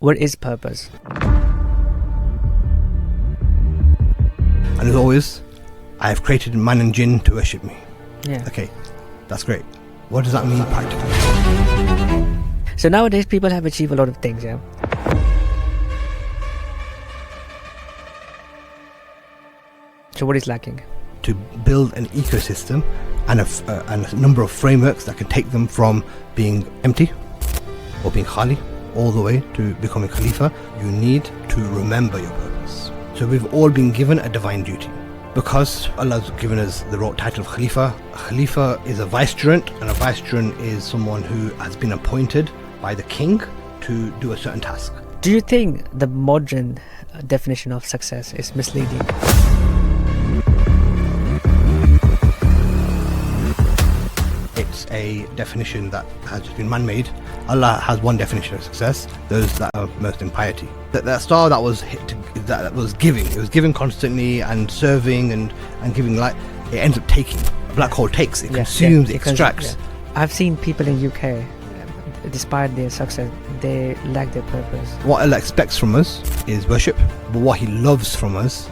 What is purpose? And as always, I have created man and jinn to worship me. Yeah. Okay, that's great. What does that mean practically? So nowadays people have achieved a lot of things, yeah. So what is lacking? To build an ecosystem and a number of frameworks that can take them from being empty or being khali all the way to becoming Khalyfa, you need to remember your purpose. So we've all been given a divine duty. Because Allah has given us the royal title of Khalyfa, a Khalyfa is a vicegerent, and a vicegerent is someone who has been appointed by the king to do a certain task. Do you think the modern definition of success is misleading? It's a definition that has been man-made. Allah has one definition of success, those that are most in piety. That star that was giving, it was giving constantly and serving and giving light, it ends up taking. A black hole takes, it consumes, it extracts. I've seen people in UK, despite their success, they lack their purpose. What Allah expects from us is worship, but what He loves from us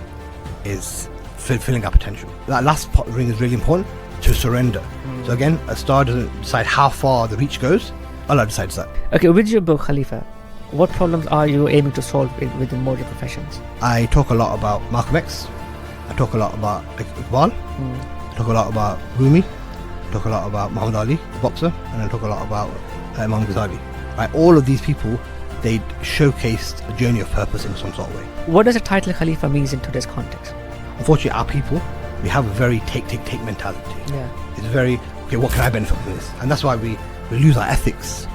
is fulfilling our potential. That last ring is really important, to surrender. So again, a star doesn't decide how far the reach goes, Allah decides that. Okay, with your book Khalyfa, what problems are you aiming to solve within modern professions? I talk a lot about Malcolm X, I talk a lot about Iqbal, I talk a lot about Rumi, I talk a lot about Muhammad Ali, the boxer, and I talk a lot about Imam Ghazali. Right, all of these people, they showcased a journey of purpose in some sort of way. What does the title Khalyfa mean in today's context? Unfortunately, our people, we have a very take mentality. Yeah. It's very, okay, what can I benefit from this? And that's why we lose our ethics.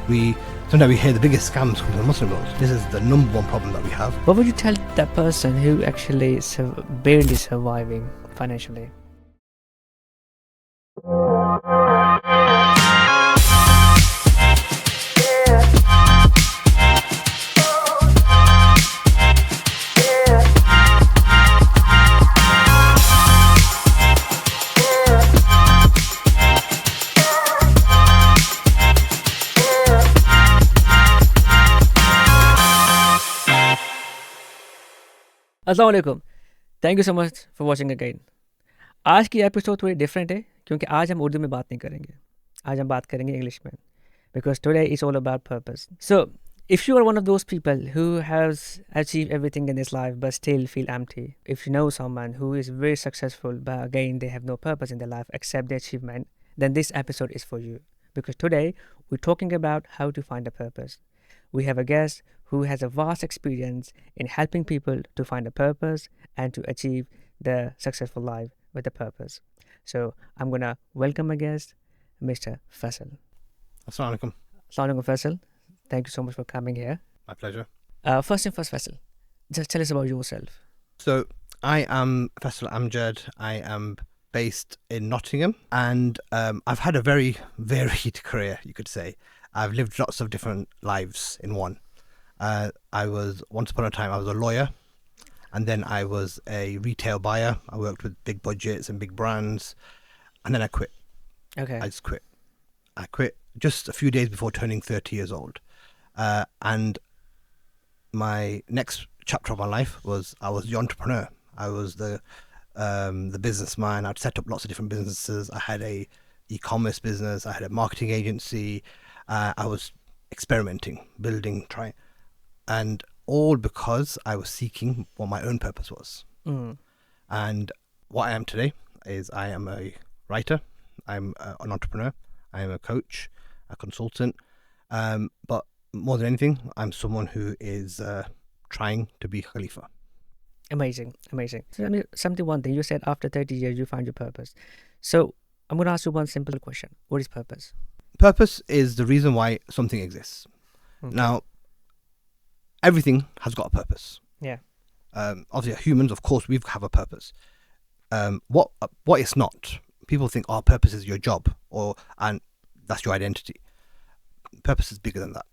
Sometimes we hear the biggest scams come from the Muslim world. This is the number one problem that we have. What would you tell that person who actually barely surviving financially? अस्सलाम वालेकुम, thank you so much for watching again. आज की episode थोड़ी different है क्योंकि आज हम उर्दू में बात नहीं करेंगे, आज हम बात करेंगे इंग्लिश में, because today is all about purpose. So if you are one of those people who has achieve everything in this life but still feel empty, if you know someone who is very successful but again they have no purpose in their life except their achievement, then this episode is for you, because today we're talking about how to find a purpose. We have a guest who has a vast experience in helping people to find a purpose and to achieve their successful life with a purpose. So I'm going to welcome my guest, Mr. Faisal. Assalamu alaikum. Assalamu alaikum, Faisal. Thank you so much for coming here. My pleasure. First thing first, Faisal, just tell us about yourself. So I am Faisal Amjad. I am based in Nottingham, and I've had a very varied career, you could say. I've lived lots of different lives in one. Once upon a time, I was a lawyer, and then I was a retail buyer. I worked with big budgets and big brands, and then I quit. Okay. I just quit. I quit just a few days before turning 30 years old. And my next chapter of my life was I was the entrepreneur. I was the businessman. I'd set up lots of different businesses. I had a e-commerce business. I had a marketing agency. I was experimenting, building, trying, and all because I was seeking what my own purpose was. And what I am today is I am a writer, I'm an entrepreneur, I am a coach, a consultant, but more than anything, I'm someone who is trying to be Khalyfa. Amazing. So one thing, you said after 30 years you find your purpose. So I'm going to ask you one simple question. What is purpose? Purpose is the reason why something exists. Okay. Now, everything has got a purpose. Yeah. Obviously, humans, of course, we have a purpose. What it's not. People think, purpose is your job, and that's your identity. Purpose is bigger than that.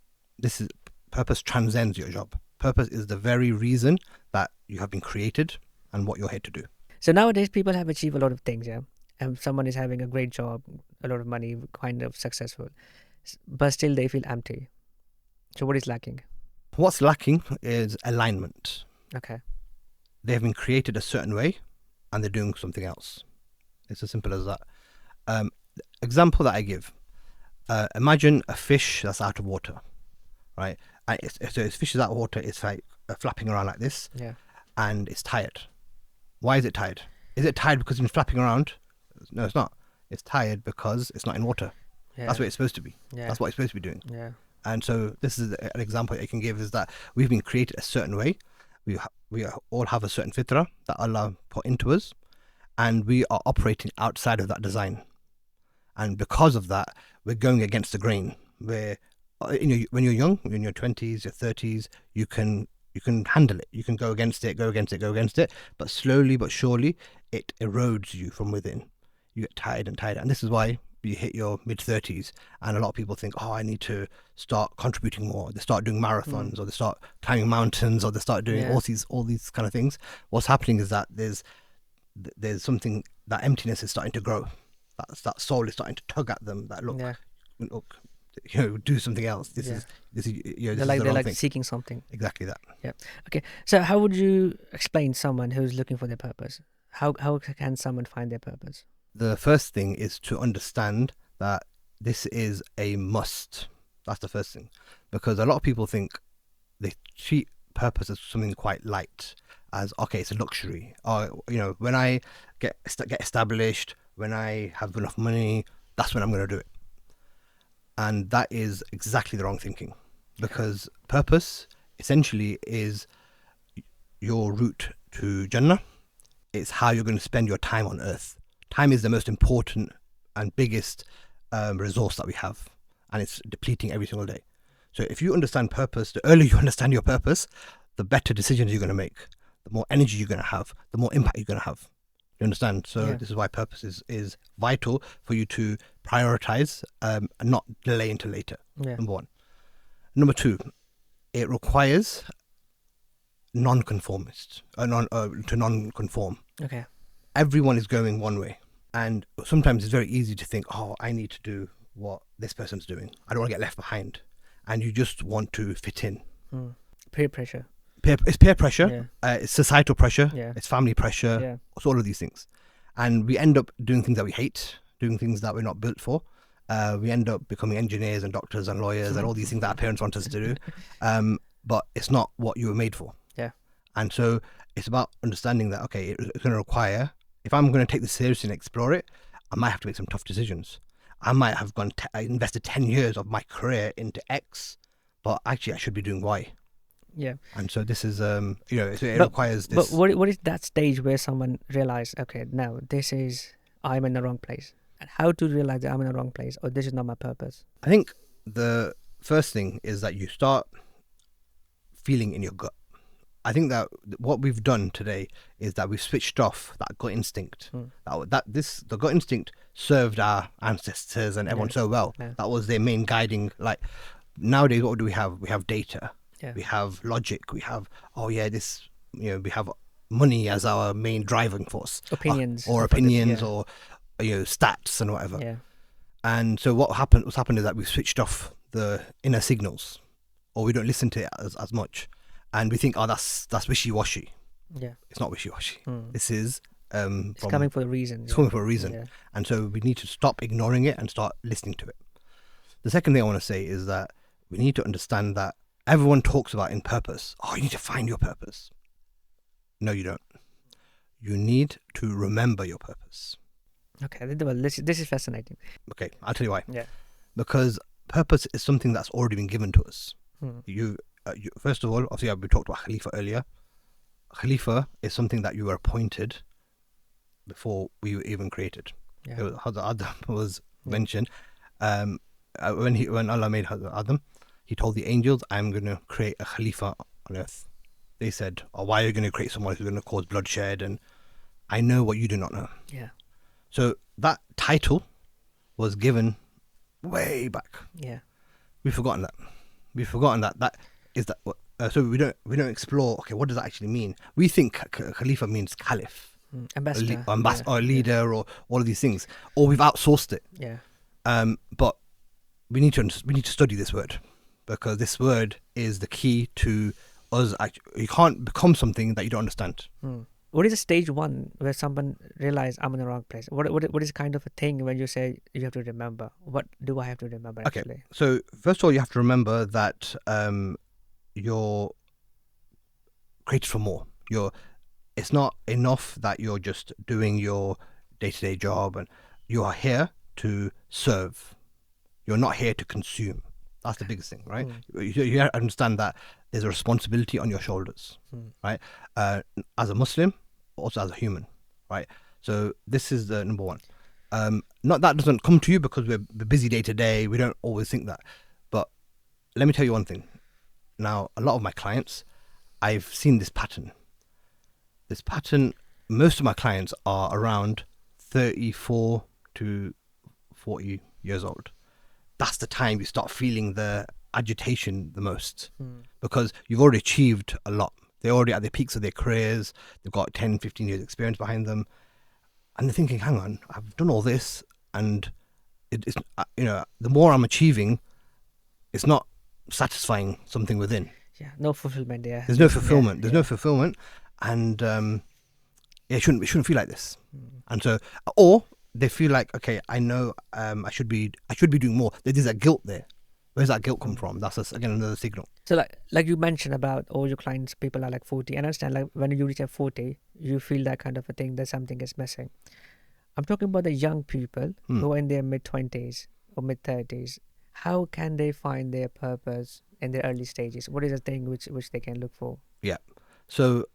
Purpose transcends your job. Purpose is the very reason that you have been created and what you're here to do. So nowadays people have achieved a lot of things, yeah. Someone is having a great job, a lot of money, kind of successful, but still they feel empty. So what is lacking? What's lacking is alignment. Okay. They have been created a certain way and they're doing something else. It's as simple as that. Example that I give, imagine a fish that's out of water, right? And so if fish is out of water, it's like flapping around like this, Yeah. and it's tired. Why is it tired? Is it tired because it's been flapping around? No, it's not. It's tired because it's not in water. Yeah. That's what it's supposed to be. Yeah. That's what it's supposed to be doing. Yeah. And so this is an example I can give, is that we've been created a certain way. We all have a certain fitrah that Allah put into us, and we are operating outside of that design. And because of that, we're going against the grain. Where when you're young, in your 20s, your 30s, you can handle it. You can go against it. But slowly but surely, it erodes you from within. You get tired and tired. And this is why you hit your mid-30s and a lot of people think, oh, I need to start contributing more. They start doing marathons, or they start climbing mountains, or they start doing all these kind of things. What's happening is that there's something, that emptiness is starting to grow. That soul is starting to tug at them. That look, do something else. This is they're like thing. Seeking something. Exactly that. Yeah. Okay. So how would you explain someone who's looking for their purpose? How can someone find their purpose? The first thing is to understand that this is a must. That's the first thing, because a lot of people think they treat purpose as something quite light, as okay, it's a luxury. Or when I get established, when I have enough money, that's when I'm going to do it. And that is exactly the wrong thinking, because purpose essentially is your route to Jannah. It's how you're going to spend your time on earth. Time is the most important and biggest resource that we have, and it's depleting every single day. So if you understand purpose, the earlier you understand your purpose, the better decisions you're going to make, the more energy you're going to have, the more impact you're going to have. You understand? So this is why purpose is vital for you to prioritize and not delay until later. Number one. Number two, it requires non-conformist, to non-conform. Okay. Everyone is going one way, and sometimes it's very easy to think, oh, I need to do what this person's doing. I don't want to get left behind, and you just want to fit in. Peer pressure. It's peer pressure. It's societal pressure. It's family pressure. It's all of these things, and we end up doing things that we hate, doing things that we're not built for. We end up becoming engineers and doctors and lawyers and all these things that our parents want us to do, but it's not what you were made for. And so it's about understanding that, okay, it's going to require, if I'm going to take this seriously and explore it, I might have to make some tough decisions. I might have invested 10 years of my career into X, but actually I should be doing Y. And so this is, it requires this. But what is that stage where someone realizes, okay, now I'm in the wrong place? And how to realize that I'm in the wrong place, or this is not my purpose? I think the first thing is that you start feeling in your gut. I think that what we've done today is that we've switched off that gut instinct. The gut instinct served our ancestors and everyone so well. That was their main guiding. Like nowadays, what do we have? We have data. We have logic. We have we have money as our main driving force. Opinions. Or stats and whatever. And so what's happened is that we've switched off the inner signals, or we don't listen to it as much. And we think, that's wishy-washy. It's not wishy-washy. This is it's coming for a reason. It's coming for a reason. And so we need to stop ignoring it and start listening to it. The second thing I want to say is that we need to understand that everyone talks about in purpose. Oh, you need to find your purpose. No, you don't. You need to remember your purpose. Okay, this is fascinating. Okay, I'll tell you why. Because purpose is something that's already been given to us. First of all, obviously, we talked about Khalyfa earlier. Khalyfa is something that you were appointed before we were even created. Adam was mentioned. When Allah made Adam, He told the angels, I'm going to create a Khalyfa on earth. They said, why are you going to create someone who's going to cause bloodshed? And I know what you do not know. So that title was given way back. We've forgotten that. That is that. So we don't explore. Okay, what does that actually mean? We think Khalyfa means caliph, ambassador, or leader, or all of these things, or we've outsourced it. But we need to study this word, because this word is the key to us. You can't become something that you don't understand. What is the stage one where someone realize I'm in the wrong place? What is kind of a thing when you say you have to remember? What do I have to remember actually? Okay, so first of all, you have to remember that you're created for more. It's not enough that you're just doing your day-to-day job, and you are here to serve. You're not here to consume. That's the biggest thing, right? You have to understand that there's a responsibility on your shoulders, right? As a Muslim, also as a human, right? So this is the number one. Not that doesn't come to you because we're busy day to day. We don't always think that. But let me tell you one thing. Now, a lot of my clients, I've seen this pattern. Most of my clients are around 34 to 40 years old. That's the time you start feeling the agitation the most, because you've already achieved a lot. They're already at the peaks of their careers. They've got 10, 15 years experience behind them. And they're thinking, hang on, I've done all this, and it's, the more I'm achieving, it's not satisfying something within. Yeah, no fulfillment there. There's no fulfillment. There's no fulfillment. And it shouldn't feel like this. And so, or they feel like, okay, I know I should be doing more. There's that guilt there. Where's that guilt come from? That's again another signal. So like you mentioned about all your clients, people are like 40. And I understand, like when you reach at 40, you feel that kind of a thing that something is missing. I'm talking about the young people who are in their mid-20s or mid-30s. How can they find their purpose in their early stages? What is the thing which they can look for? Yeah. So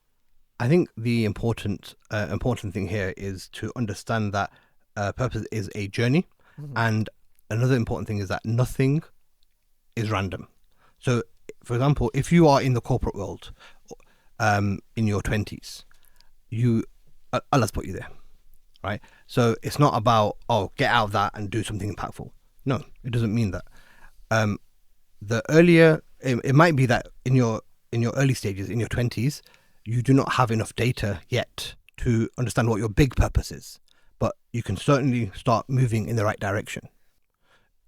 I think the important thing here is to understand that purpose is a journey. And another important thing is that nothing is random. So, for example, if you are in the corporate world in your 20s, Allah's put you there, right? So it's not about, get out of that and do something impactful. No, it doesn't mean that. The earlier, it might be that in your early stages, in your 20s, you do not have enough data yet to understand what your big purpose is, but you can certainly start moving in the right direction.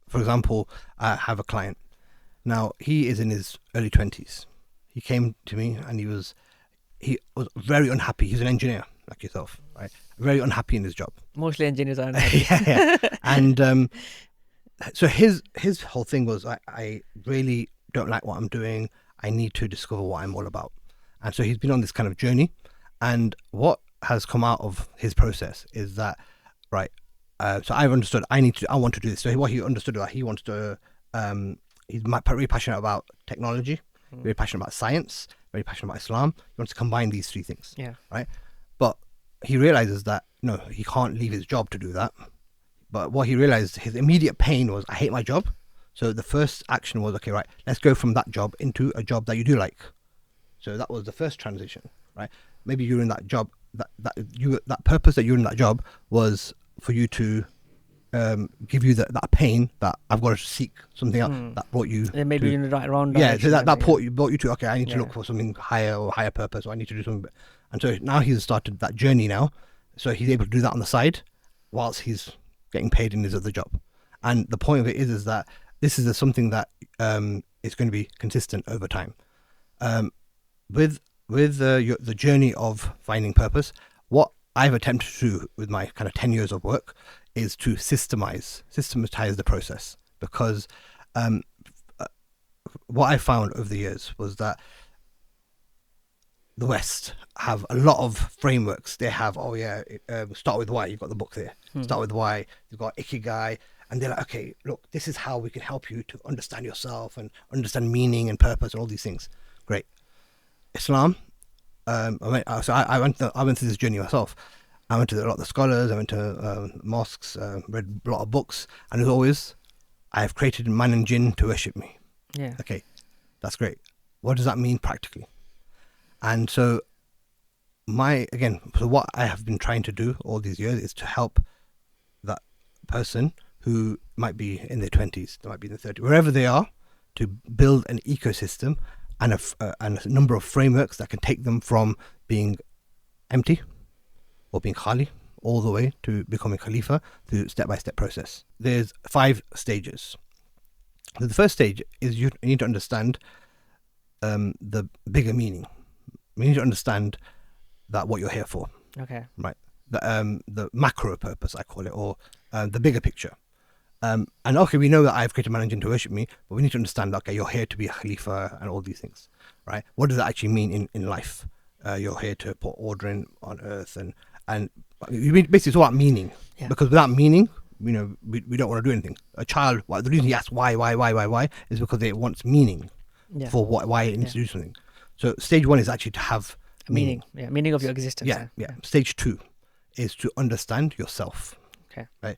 For example, I have a client. Now, he is in his early 20s. He came to me and he was very unhappy. He's an engineer like yourself, right? Very unhappy in his job. Mostly engineers are unhappy. yeah. And so his whole thing was, I really don't like what I'm doing. I need to discover what I'm all about. And so he's been on this kind of journey. And what has come out of his process is that, right, so I've understood I want to do this. So what he understood was he wants to, he's really passionate about technology, very passionate about science, very passionate about Islam. He wants to combine these three things. Yeah. Right. But he realizes that, no, he can't leave his job to do that. But what he realized, his immediate pain was, I hate my job. So the first action was, okay, right, let's go from that job into a job that you do like. So that was the first transition, right? Maybe you're in that job, that purpose that you're in that job was for you to give you that pain that I've got to seek something else that brought you. And maybe in the right wrong direction. Yeah, so that brought you to, okay, I need to Yeah. look for something higher or higher purpose, or I need to do something. And so now he's started that journey now. So he's able to do that on the side whilst he's getting paid in his other job. And the point of it is that this is something that is going to be consistent over time. With the journey of finding purpose, what I've attempted to do with my kind of 10 years of work is to systematize the process, because what I found over the years was that the West have a lot of frameworks. They have, start with why. You've got the book there. Start with why. You've got Ikigai. And they're like, okay, look, this is how we can help you to understand yourself and understand meaning and purpose and all these things. Great. Islam, I went through this journey myself. I went to a lot of the scholars, I went to mosques, read a lot of books, and as always, I have created man and jinn to worship me. Yeah. Okay, that's great. What does that mean practically? And so what I have been trying to do all these years is to help that person who might be in their 20s, they might be in their 30s, wherever they are, to build an ecosystem and a number of frameworks that can take them from being empty or being khali all the way to becoming Khalyfa through step-by-step process. There's 5 stages. So the first stage is you need to understand the bigger meaning. You need to understand that what you're here for, Okay. right? The macro purpose, I call it, or the bigger picture. And okay, we know that I've created man and jinn to worship me, but we need to understand that, okay, you're here to be a Khalyfa and all these things, right? What does that actually mean in life? You're here to put order in on earth, and basically it's all about meaning. Yeah. Because without meaning, we don't want to do anything. A child, the reason he asks why is because it wants meaning Yeah. for why it needs to do something. So stage one is actually to have meaning. Yeah, meaning of your existence. Yeah. Stage two is to understand yourself. Okay. Right.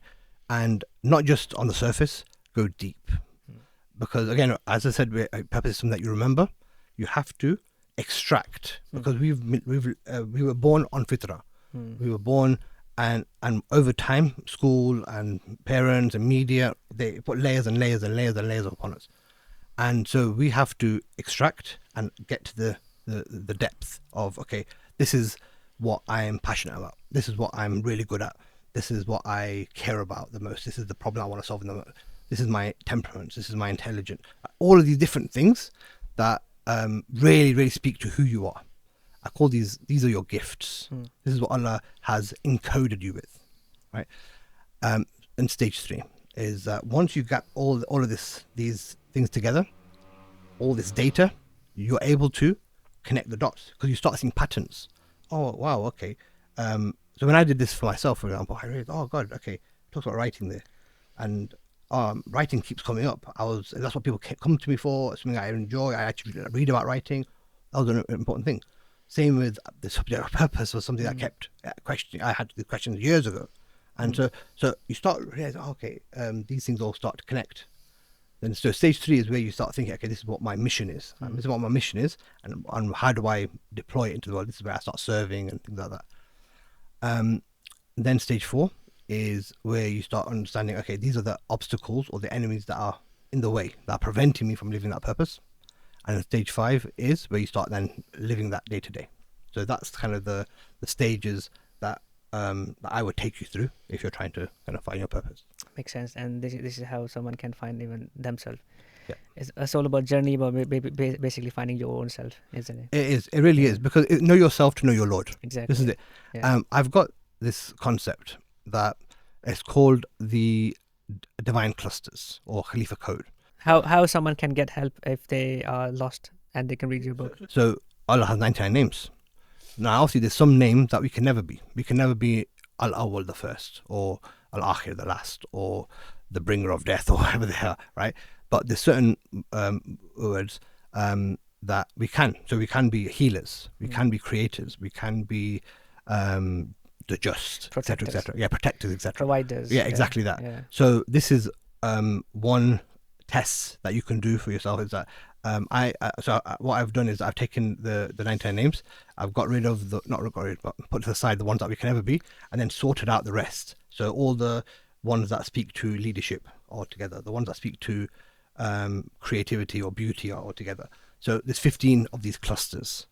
And not just on the surface, go deep. Because again, as I said, purpose is something that you remember. You have to extract, because we were born on fitrah. We were born, and over time, school and parents and media, they put layers and layers and layers and layers upon us. And so we have to extract and get to the depth of, okay, this is what I am passionate about. This is what I'm really good at. This is what I care about the most. This is the problem I want to solve in the most. This is my temperament. This is my intelligence. All of these different things that really, really speak to who you are. I call these are your gifts. This is what Allah has encoded you with, right? And stage three is that once you got all of these things together, all this data, you're able to connect the dots, because you start seeing patterns. Oh wow, okay. So when I did this for myself, for example, I realized, oh God, okay, it talks about writing there, and writing keeps coming up. That's what people come to me for. It's something I enjoy. I actually read about writing. That was an important thing. Same with the subject of purpose was something that kept questioning. I had the questions years ago, and so you start realizing, okay, these things all start to connect. Then so stage three is where you start thinking, okay, this is what my mission is. This is what my mission is, and how do I deploy it into the world? This is where I start serving and things like that. Then stage four is where you start understanding, okay, these are the obstacles or the enemies that are in the way, that are preventing me from living that purpose. And then stage five is where you start then living that day to day. So that's kind of the stages that I would take you through if you're trying to kind of find your purpose. Makes sense. And this is how someone can find even themselves. Yeah. It's all about journey, about basically finding your own self, isn't it? It is. It really is, because know yourself to know your Lord. Exactly. This is it. Yeah. I've got this concept that it's called the divine clusters or Khalyfa code. How someone can get help if they are lost and they can read your book? So Allah has 99 names. Now, obviously, there's some names that we can never be. We can never be Al-Awwal, the first, or Al-Akhir, the last, or the bringer of death, or whatever they are, right? But there's certain words that we can. So we can be healers, we can be creators, we can be the just, etc., etc. Yeah, protectors, etc. Providers. Yeah, exactly that. Yeah. So this is one test that you can do for yourself, is that what I've done is I've taken the 99 names, I've got rid of but put to the side the ones that we can never be, and then sorted out the rest. So all the ones that speak to leadership are together, the ones that speak to creativity or beauty are all together. So there's 15 of these clusters.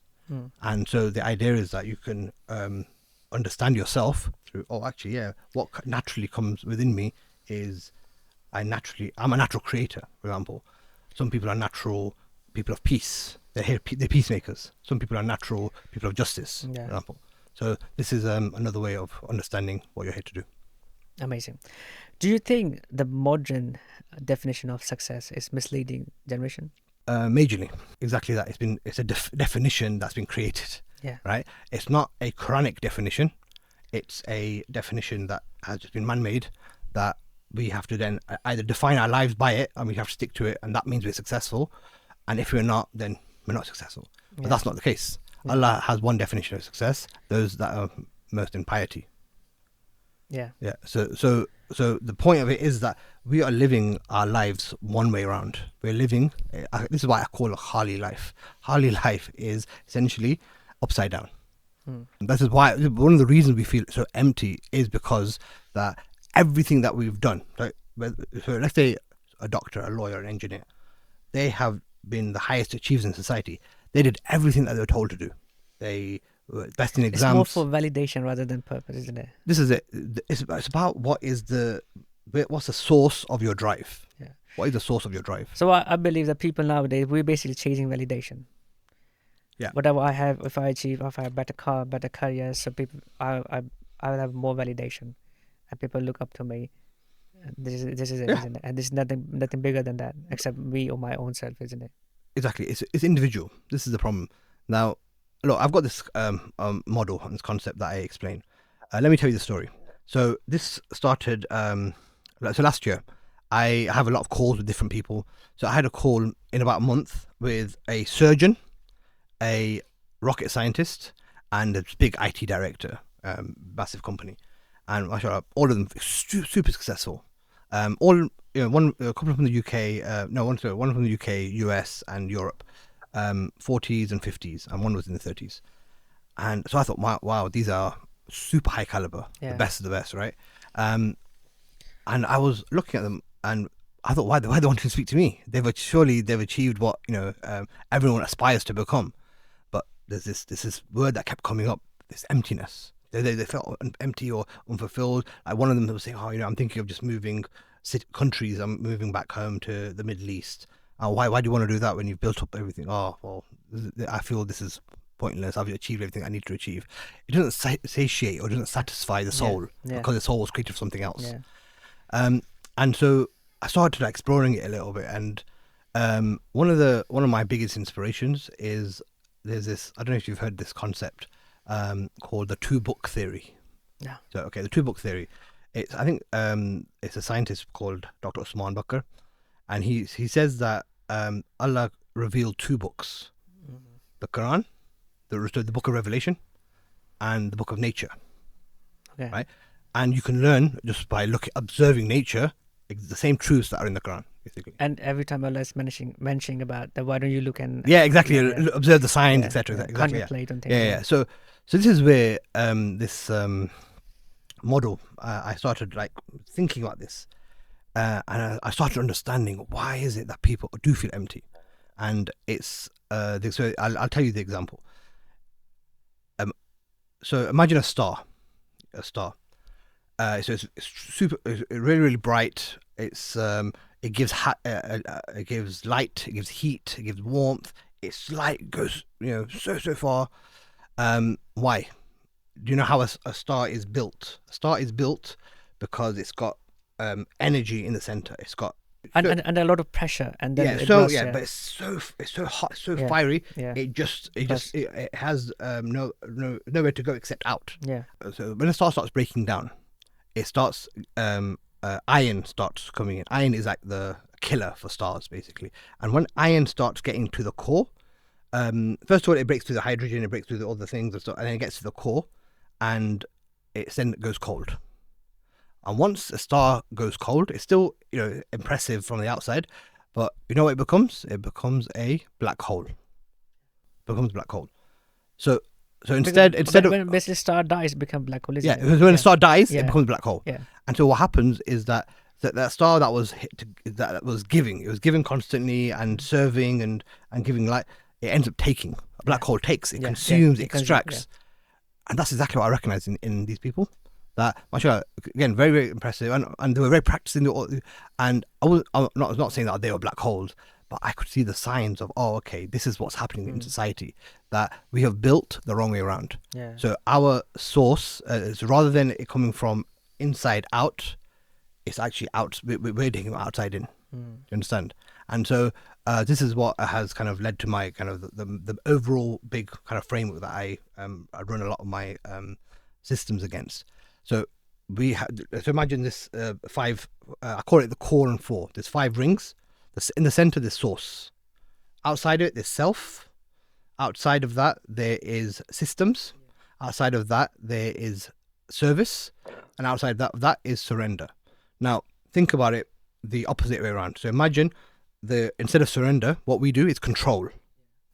And so the idea is that you can understand yourself through, what naturally comes within me is I'm a natural creator, for example. Some people are natural people of peace. They're peacemakers. Some people are natural people of justice, for example. So this is another way of understanding what you're here to do. Amazing. Do you think the modern definition of success is misleading generation? Majorly, exactly that. It's a definition that's been created. Yeah. Right. It's not a Quranic definition. It's a definition that has just been man-made, that we have to then either define our lives by it, and we have to stick to it, and that means we're successful. And if we're not, then we're not successful. But that's not the case. Allah has one definition of success: those that are most in piety. Yeah. Yeah. So the point of it is that we are living our lives one way around. We're living. This is why I call it Khali life. Khali life is essentially upside down. This is why one of the reasons we feel so empty is because that everything that we've done. So let's say a doctor, a lawyer, an engineer, they have been the highest achievers in society. They did everything that they were told to do. They were best in exams. It's more for validation rather than purpose, isn't it? This is it. It's about what's the source of your drive. Yeah. What is the source of your drive? So I believe that people nowadays, we're basically chasing validation. Yeah. Whatever I have, if I achieve, if I have better car, better career, so people, I will have more validation, and people look up to me. And this is it, Yeah. isn't it? And there's nothing bigger than that except me or my own self, isn't it? Exactly. It's individual. This is the problem. Now, look, I've got this model and this concept that I explain. Let me tell you the story. So this started. So last year, I have a lot of calls with different people. So I had a call in about a month with a surgeon, a rocket scientist, and a big IT director, massive company, and mashallah, all of them super successful. All a couple from the UK, one from the UK, US, and Europe, 40s and 50s, and one was in the 30s. And so I thought, wow, these are super high caliber, the best of the best, right? And I was looking at them, and I thought, why they wanted to speak to me? They've achieved what everyone aspires to become. But there's this word that kept coming up, this emptiness. They felt empty or unfulfilled. Like one of them was saying, I'm thinking of just moving countries. I'm moving back home to the Middle East. Why do you want to do that when you've built up everything? Oh, well, I feel this is pointless. I've achieved everything I need to achieve. It doesn't satiate or doesn't satisfy the soul because the soul was created for something else. Yeah. And so I started exploring it a little bit, and one of my biggest inspirations is there's this. I don't know if you've heard this concept called the two-book theory. Yeah. So the two-book theory. It's a scientist called Dr. Usman Bakr, and he says that Allah revealed two books: the Quran, the book of Revelation, and the book of nature. Okay. Right, and you can learn just by observing nature the same truths that are in the Quran, basically. And every time Allah is mentioning about that, why don't you look and exactly observe the signs, etc. Exactly. Contemplate on things. Yeah. So this is where this model I started thinking about this, and I started understanding why is it that people do feel empty, and it's so I'll tell you the example. So imagine a star. So it's really, really bright. It gives it gives light, it gives heat, it gives warmth. Its light goes so far. Why? Do you know how a star is built? A star is built because it's got energy in the center. It's got and a lot of pressure, and then but it's so hot, so fiery. Yeah. It has nowhere to go except out. Yeah. So when a star starts breaking down, it starts iron starts coming in. Iron is like the killer for stars, basically. And when iron starts getting to the core, first of all, it breaks through the hydrogen, it breaks through the other things, and then it gets to the core, and it then goes cold. And once a star goes cold, it's still impressive from the outside, but you know what it becomes? It becomes a black hole. So instead of when basically star dies, it becomes black hole. When a star dies, it becomes a black hole. Yeah. And so what happens is that star that was giving constantly and serving and giving light, it ends up taking. A black hole takes, it consumes, it extracts. And that's exactly what I recognize in these people. That, mashallah, again, very, very impressive, and they were very practicing. And I'm not saying that they were black holes, but I could see the signs of, okay, this is what's happening in society, that we have built the wrong way around. Yeah. So our source is, rather than it coming from inside out, it's actually out. We're taking it outside in. You understand? And so this is what has kind of led to my kind of the overall big kind of framework that I run a lot of my systems against. So so imagine this five. I call it the core and four. There's 5 rings. In the center, there's source. Outside of it, there's self. Outside of that, there is systems. Outside of that, there is service, and outside that is surrender. Now, think about it the opposite way around. So imagine instead of surrender, what we do is control.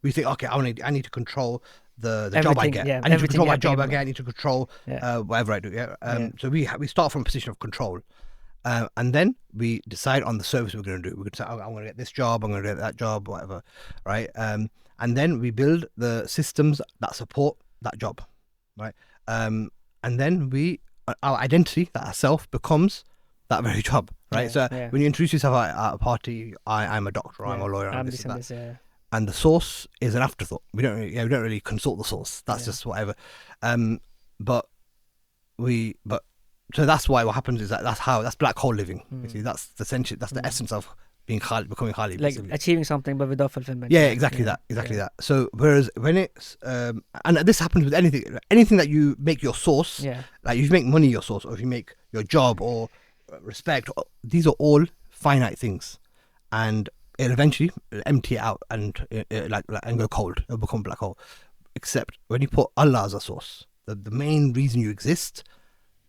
We think, okay, I need to control the job I get. I need to control my job I get. I need to control whatever I do. So we start from a position of control, and then we decide on the service we're going to do. We're going to say, I'm going to get this job. I'm going to get that job, whatever, right? And then we build the systems that support that job, right? And then our identity, that ourself, becomes that very job, right? Yeah, So yeah. when you introduce yourself at a party, I'm a doctor, I'm Yeah. a lawyer, I'm I'm this this and and that. this. Yeah. And the source is an afterthought. We don't really consult the source. That's Yeah. just whatever. But so that's why what happens is that's black hole living. You see, that's the essence of becoming Khali, Like basically. achieving something but without fulfillment. Yeah, exactly that. So whereas when it's and this happens with anything that you make your source, Yeah. like if you make money your source, or if you make your job or respect, these are all finite things, and it'll eventually empty out and and go cold. It'll become a black hole. Except when you put Allah as a source, the main reason you exist,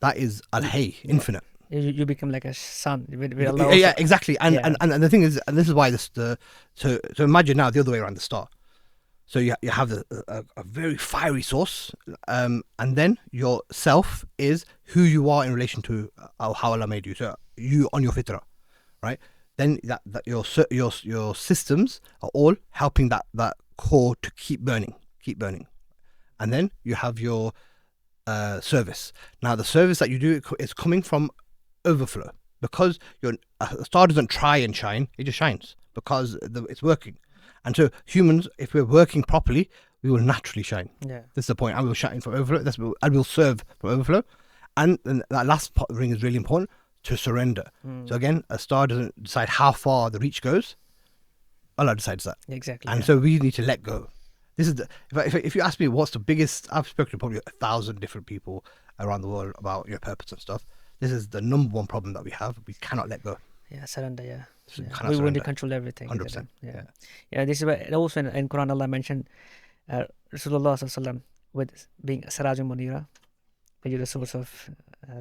that is al-hayy, infinite. You become like a sun with Yeah, Allah. yeah, exactly. And, Yeah. and the thing is, and this is why so imagine now the other way around the star. So you have a very fiery source, and then your self is who you are in relation to how Allah made you. So you on your fitrah, right? Then that your systems are all helping that core to keep burning, and then you have your service. Now the service that you do is coming from overflow, because a star doesn't try and shine, it just shines because it's working. And so humans, if we're working properly, we will naturally shine. Yeah. This is the point. I will shine from overflow. I will serve from overflow. And then that last ring is really important, to surrender. So again, a star doesn't decide how far the reach goes. Allah decides that. Exactly. And so we need to let go. This is if you ask me what's the biggest, I've spoken to probably 1,000 different people around the world about your purpose and stuff. This is the number one problem that we have. We cannot let go. Yeah, surrender. Yeah. So you Yeah. cannot We want to surrender. control everything. 100%. isn't it? Yeah. Yeah. This is where also in Quran Allah mentioned Rasulullah Sallallahu Alaihi Wasallam with being Sirajun Munira, you're the source of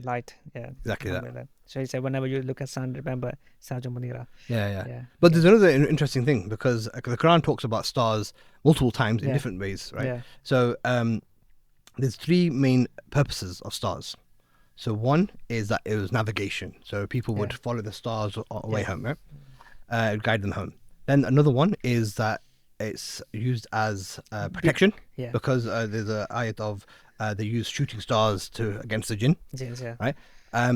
light. Yeah. Exactly that. Remember So he said, whenever you look at sun, remember Sirajun Munira. Yeah. Yeah. But there's another interesting thing, because the Quran talks about stars multiple times in Yeah. different ways, right? Yeah. So there's three main purposes of stars. So one is that it was navigation. So people would Yeah. follow the stars on the way Yeah. home, right? Guide them home. Then another one is that it's used as protection, Yeah. because there's a ayat of they use shooting stars against the jinn, Yes, yeah. right?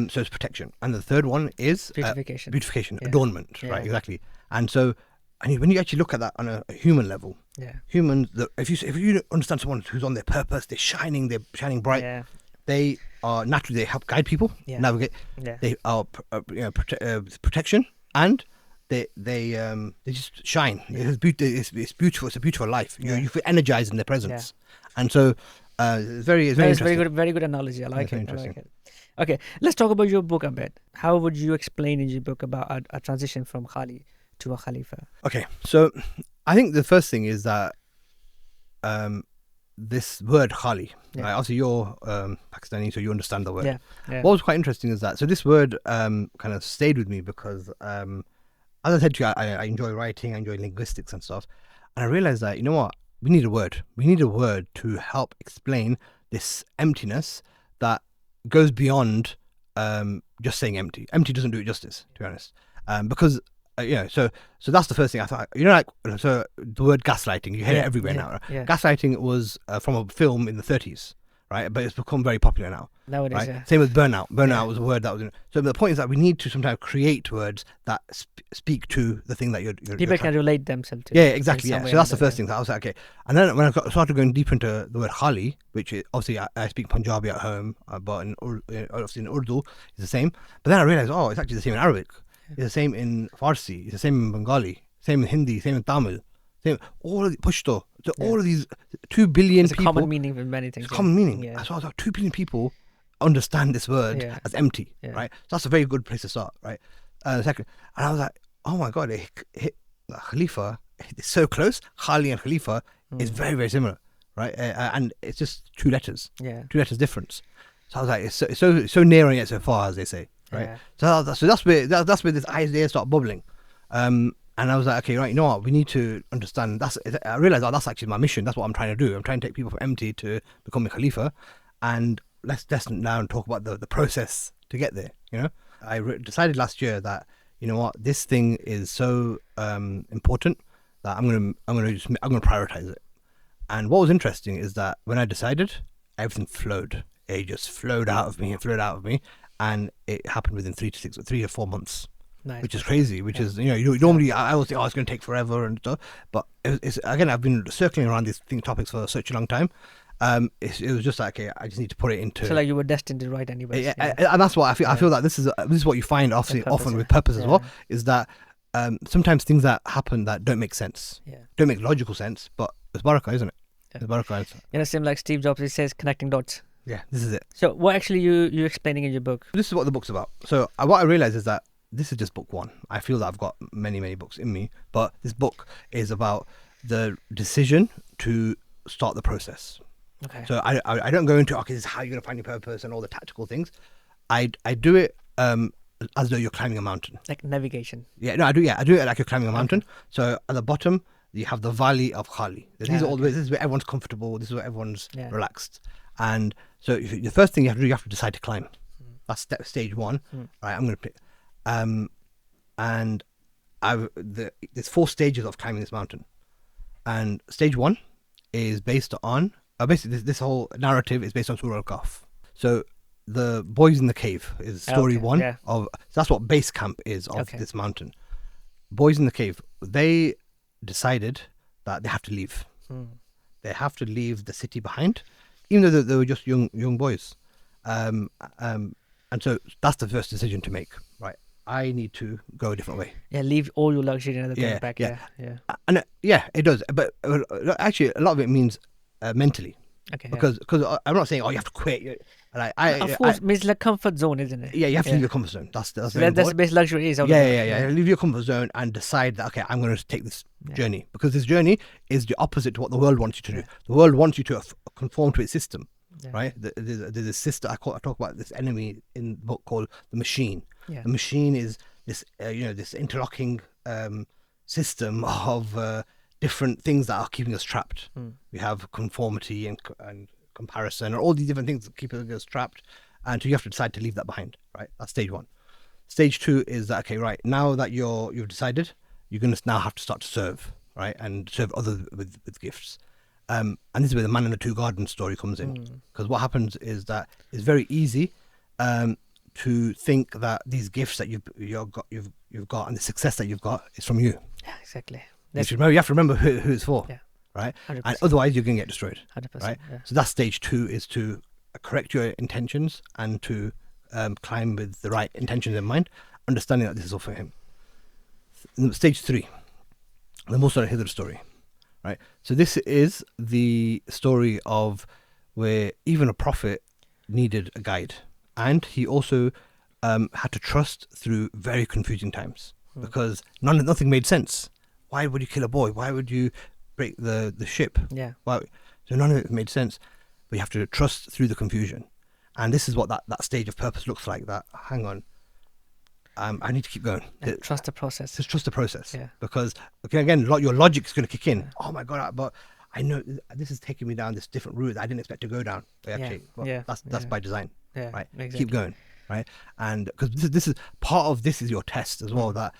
So it's protection. And the third one is Beautification. Yeah. adornment, Yeah. right? Exactly. And so, when you actually look at that on a human level, Yeah. humans, if you understand someone who's on their purpose, they're shining bright. Yeah. They are naturally, they help guide people, Yeah. navigate. Yeah. They are protection, and they just shine. It's beautiful. It's a beautiful life. Yeah. You feel energized in their presence, and so it's very That's interesting. very good analogy. I like very it. I like interesting. it. Okay, let's talk about your book a bit. How would you explain in your book about a transition from Khali to a Khalifa? Okay, so I think the first thing is that this word Khali, Yeah. right? Obviously you're Pakistani, so you understand the word. Yeah. Yeah. What was quite interesting is that, so this word kind of stayed with me because, as I said to you, I enjoy writing, I enjoy linguistics and stuff. And I realized that, you know what, we need a word. We need a word to help explain this emptiness that goes beyond just saying empty. Empty doesn't do it justice, to be honest. Because, so that's the first thing I thought. So the word gaslighting, you hear it everywhere now. Right? Yeah. Gaslighting was from a film in the 30s, right? But it's become very popular now. Nowadays, Right? yeah. Same with burnout. Burnout Yeah. was a word that was in. So the point is that we need to sometimes create words that speak to the thing that you're People can relate themselves to. yeah, in exactly. some Yeah. way So or that's the another, first thing. So I was like, okay. And then when I started going deeper into the word Khali, which is, obviously I speak Punjabi at home, but obviously in Urdu it's the same. But then I realized, oh, it's actually the same in Arabic. It's the same in Farsi. It's the same in Bengali. Same in Hindi. Same in Tamil. Same all of the Pashto. So Yeah. all of these 2 billion It's a people. common meaning for many things. It's a common meaning. Yeah. So I was like, 2 billion people understand this word Yeah. as empty, Yeah. right? So that's a very good place to start, right? Second, and I was like, oh my god, Khalifa is so close. Khali and Khalifa is very, very similar, right? And it's just 2 letters, Yeah. 2 letters difference. So I was like, it's so near and yet so far, as they say, right? Yeah. So that's where this idea started bubbling. And I was like, okay, right, you know what? We need to understand. I realized that's actually my mission. That's what I'm trying to do. I'm trying to take people from empty to becoming Khalifa, and let's now talk about the process to get there. I decided last year that, you know what, this thing is so important that I'm gonna prioritize it. And what was interesting is that when I decided, everything flowed. It just flowed out of me, and it happened within 3 to 4 months. Nice. which is nice. crazy. Which Yeah. is, you normally I always think, oh, it's going to take forever and stuff. But it's again, I've been circling around these topics for such a long time. It was just like, okay, I just need to put it into. So like you were destined to write anyways. Yeah, Yeah. and that's what I feel. I Yeah. feel that this is what you find With purpose, often yeah. with purpose as well. Yeah. Is that sometimes things that happen that don't make sense, Yeah. don't make logical sense, but it's barakah, isn't it? Yeah. It's barakah. Same like Steve Jobs, he says connecting dots. Yeah, this is it. So what actually you explaining in your book? This is what the book's about. So what I realize is that this is just book one. I feel that I've got many books in me, but this book is about the decision to start the process. Okay. So I don't go into, okay, this is how you're going to find your purpose and all the tactical things. I do it as though you're climbing a mountain. Like navigation. Yeah, no, I do it like you're climbing a mountain. So at the bottom you have the valley of Khali. These are all the ways. This is where everyone's comfortable. This is where everyone's relaxed. And so the first thing you have to do, you have to decide to climb. That's stage one. Right, I'm going to pick. And there's 4 stages of climbing this mountain. And stage one is based on basically this whole narrative is based on Surah Al-Kahf. So the boys in the cave is story one of. So that's what base camp is of this mountain. Boys in the cave. They decided that they have to leave. They have to leave the city behind, even though they were just young boys. And so that's the first decision to make. Right, I need to go a different way. Yeah, leave all your luxury and everything back. Yeah. And it does. But actually, a lot of it means mentally. Okay. Because I'm not saying, oh, you have to quit. Of course, means like comfort zone, isn't it? Yeah, you have to leave your comfort zone. That's the best luxury is. Yeah. Leave your comfort zone and decide that, okay, I'm going to take this journey, because this journey is the opposite to what the world wants you to do. The world wants you to conform to its system, right? There's a system. I talk about this enemy in the book called the machine. Yeah. The machine is this, this interlocking system of different things that are keeping us trapped. We have conformity and comparison and all these different things that keep us trapped, and so you have to decide to leave that behind. Right, that's stage one. Stage two is that, okay, right, now that you've decided, you're going to now have to start to serve, right, and serve others with gifts. And this is where the man in the 2 gardens story comes in, because what happens is that it's very easy to think that these gifts that you've got and the success that you've got is from you. Yeah, exactly. You have to remember who it's for. Yeah. Right, 100%. and otherwise you're going to get destroyed. 100%. Right, yeah. so that's stage 2, is to correct your intentions and to climb with the right intentions in mind, understanding that this is all for him. Stage 3, the Musa and Hidr story. Right, so this is the story of where even a prophet needed a guide, and he also had to trust through very confusing times, because nothing made sense. Why would you kill a boy? Why would you break the ship? Yeah. Well, so none of it made sense, but you have to trust through the confusion, and this is what that stage of purpose looks like. That, hang on, I need to keep going. And trust the process. Just trust the process. Yeah. Because again, your logic is going to kick in. Oh my god, but I know this is taking me down this different route that I didn't expect to go down. But actually, that's by design. Yeah. Right. Exactly. Keep going. Right. And because this is part of this is your test as well. That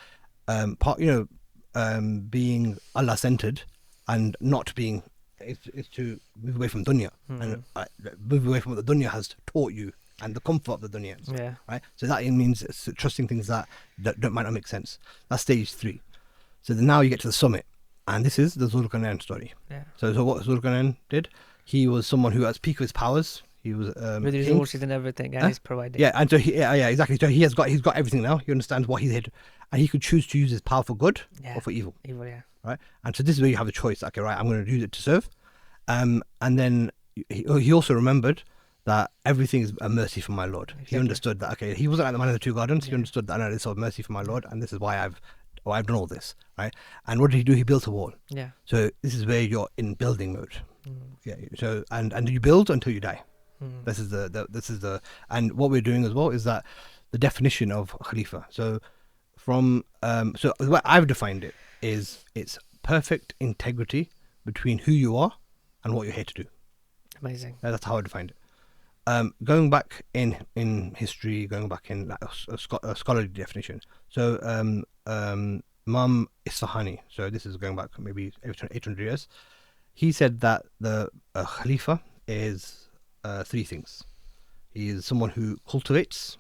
being Allah centered and not being is to move away from dunya and move away from what the dunya has taught you and the comfort of the dunya. Yeah. Right. So that means trusting things that might not make sense. That's stage 3. So then now you get to the summit, and this is the Zulkarnain story. Yeah. So what Zulkarnain did, he was someone who at the peak of his powers. He was with resources and everything, and he's providing. Yeah, and so exactly. So he's got everything now. He understands what he did, and he could choose to use his power for good or for evil. Evil, yeah. Right, and so this is where you have the choice. Okay, right, I'm going to use it to serve, and then he also remembered that everything is a mercy from my Lord. Exactly. He understood that. Okay, he wasn't like the man in the 2 gardens. He understood that, no, this is mercy from my Lord, and this is why I've done all this. Right, and what did he do? He built a wall. Yeah. So this is where you're in building mode. Yeah. So and you build until you die. This is the and what we're doing as well is that the definition of Khalyfa. So from so the way I've defined it is it's perfect integrity between who you are and what you're here to do. Amazing. That's how I defined it. Going back in history, going back in like a scholarly definition. So Imam Isfahani. So this is going back maybe 800 years. He said that the Khalyfa is 3 things. He is someone who cultivates.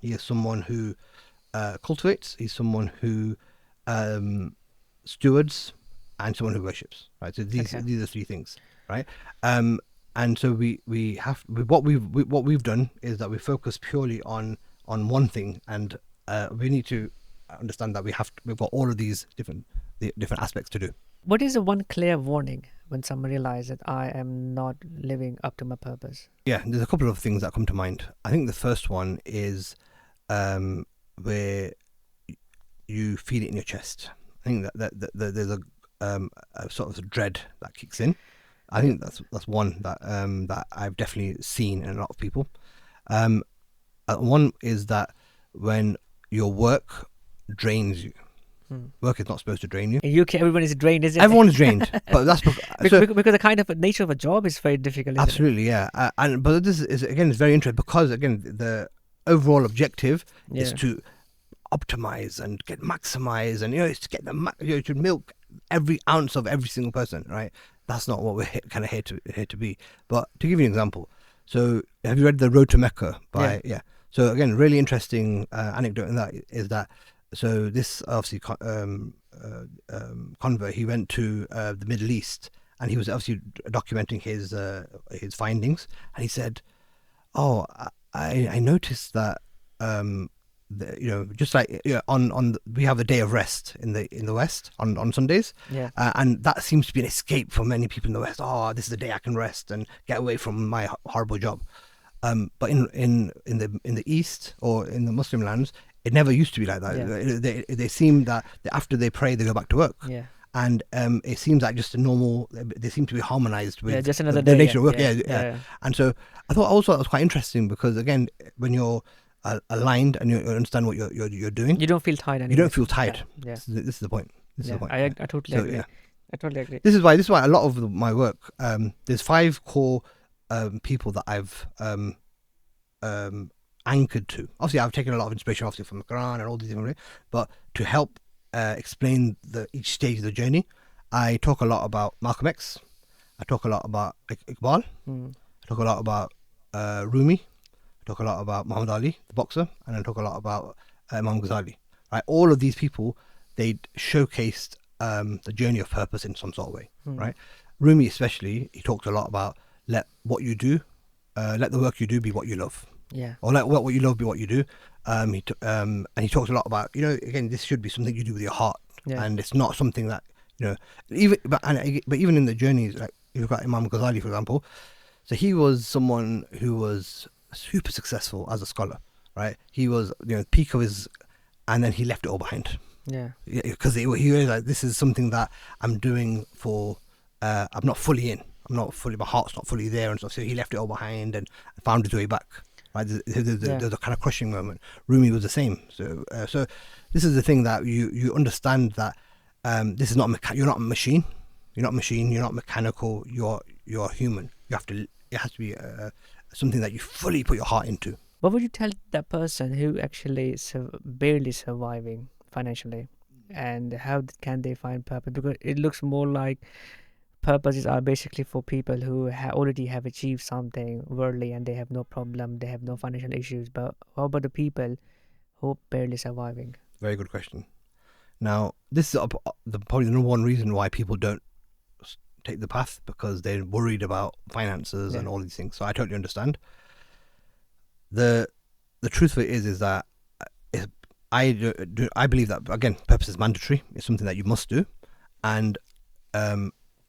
He is someone who cultivates, he's someone who stewards, and someone who worships. Right. So these Okay. are three things. Right. And so what we've done is that we focus purely on one thing, and we need to understand that we've got all of these different aspects to do. What is the one clear warning when someone realizes that I am not living up to my purpose? Yeah, there's a couple of things that come to mind. I think the first one is where you feel it in your chest. I think that there's a sort of dread that kicks in. I think that's one that I've definitely seen in a lot of people. One is that when your work drains you. Work is not supposed to drain you. In UK, everyone is drained, isn't Everyone is drained, but that's because the kind of nature of a job is very difficult. Isn't absolutely, yeah. But this is again, it's very interesting because again, the overall objective is to optimize and maximize, and it's to get to milk every ounce of every single person, right? That's not what we're kind of here to be. But to give you an example, so have you read The Road to Mecca by So again, really interesting anecdote in that is that. So this obviously convert, he went to the Middle East, and he was obviously documenting his findings, and he said, "Oh, I noticed that just like we have a day of rest in the West on Sundays, and that seems to be an escape for many people in the West. Oh, this is the day I can rest and get away from my horrible job. But in the East or in the Muslim lands, it never used to be like that. They seem that after they pray, they go back to work. And it seems like just a normal. They seem to be harmonized with just another the day, nature of work. And so I thought also that was quite interesting because again, when you're aligned and you understand what you're doing, you don't feel tired anymore. You don't feel tired. Yeah. This is the point. This is the point. I totally agree. I totally agree. This is why a lot of my work. There's 5 core people that I've anchored to. Obviously, I've taken a lot of inspiration, obviously, from the Quran and all these different, but to help explain each stage of the journey, I talk a lot about Malcolm X. I talk a lot about Iqbal. I talk a lot about Rumi. I talk a lot about Muhammad Ali, the boxer, and I talk a lot about Imam Ghazali. Right, all of these people, they showcased the journey of purpose in some sort of way. Right, Rumi especially, he talked a lot about let the work you do be what you love. Or let what you love be what you do. And he talks a lot about, again, this should be something you do with your heart, and it's not something that but even in the journeys, like you've got Imam Ghazali, for example. So he was someone who was super successful as a scholar, right? He was peak of his, and then he left it all behind. Because he realized like, this is something that I'm doing for. I'm not fully in. My heart's not fully there and stuff. So he left it all behind and found his way back. Right, there's a kind of crushing moment. Rumi was the same. So this is the thing that you understand that this is not you're not a machine. You're not a machine. You're not mechanical. You're human. It has to be something that you fully put your heart into. What would you tell that person who actually barely surviving financially, and how can they find purpose? Because it looks more like purposes are basically for people who already have achieved something worldly and they have no problem, they have no financial issues. But how about the people who are barely surviving? Very good question. Now, this is probably the number one reason why people don't take the path, because they're worried about finances and all these things. So I totally understand. The truth of it is that I believe that, again, purpose is mandatory. It's something that you must do, and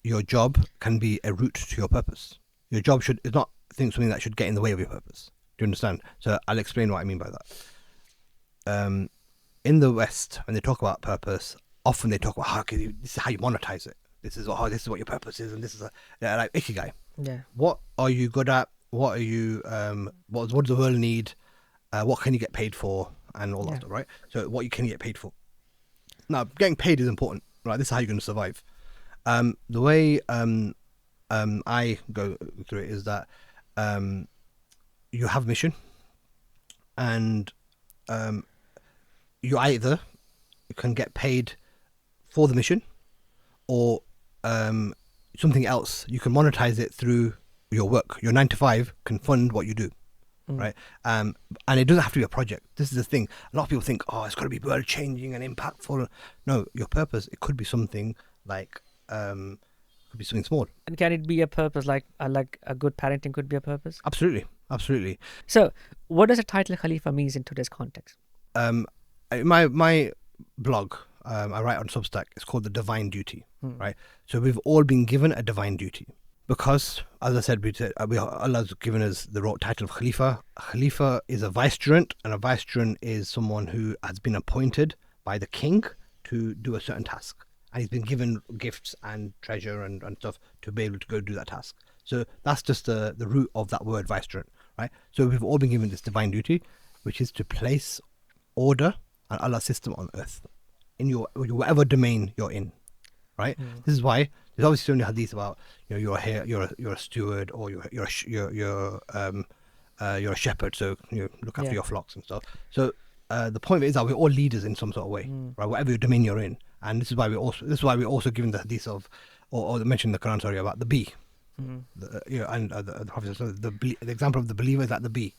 your job can be a route to your purpose. Your job is not something that should get in the way of your purpose. Do you understand? So I'll explain what I mean by that. In the West, when they talk about purpose, often they talk about this is how you monetize it. This is what your purpose is, and this is like ikigai. What are you good at? What are you? What does the world need? What can you get paid for? And all that stuff, right? So what can you get paid for? Now, getting paid is important, right? This is how you're going to survive. The way I go through it is that you have a mission, and you either can get paid for the mission, or something else. You can monetize it through your work. Your 9 to 5 can fund what you do. right? And it doesn't have to be a project. This is the thing. A lot of people think, oh, it's got to be world changing and impactful. No, your purpose, it could be something like could be something small. And can it be a purpose like a good parenting could be a purpose? Absolutely. So what does the title Khalyfa means in today's context? My blog, I write on Substack, it's called The Divine Duty, right? So we've all been given a divine duty because, as I said, Allah's given us the title of Khalyfa. Khalyfa is a vicegerent, and a vicegerent is someone who has been appointed by the king to do a certain task. And he's been given gifts and treasure and stuff to be able to go do that task. So that's just the root of that word, vicegerent, right? So we've all been given this divine duty, which is to place order and Allah's system on earth in your whatever domain you're in, right? This is why there's obviously so many hadith about you're a steward, or you're a shepherd, so look after your flocks and stuff. So the point of it is that we're all leaders in some sort of way, right? Whatever domain you're in, and this is why we're also given the hadith of or mentioned in the Quran, about the bee. And the Prophet said the example of the believer is like the bee,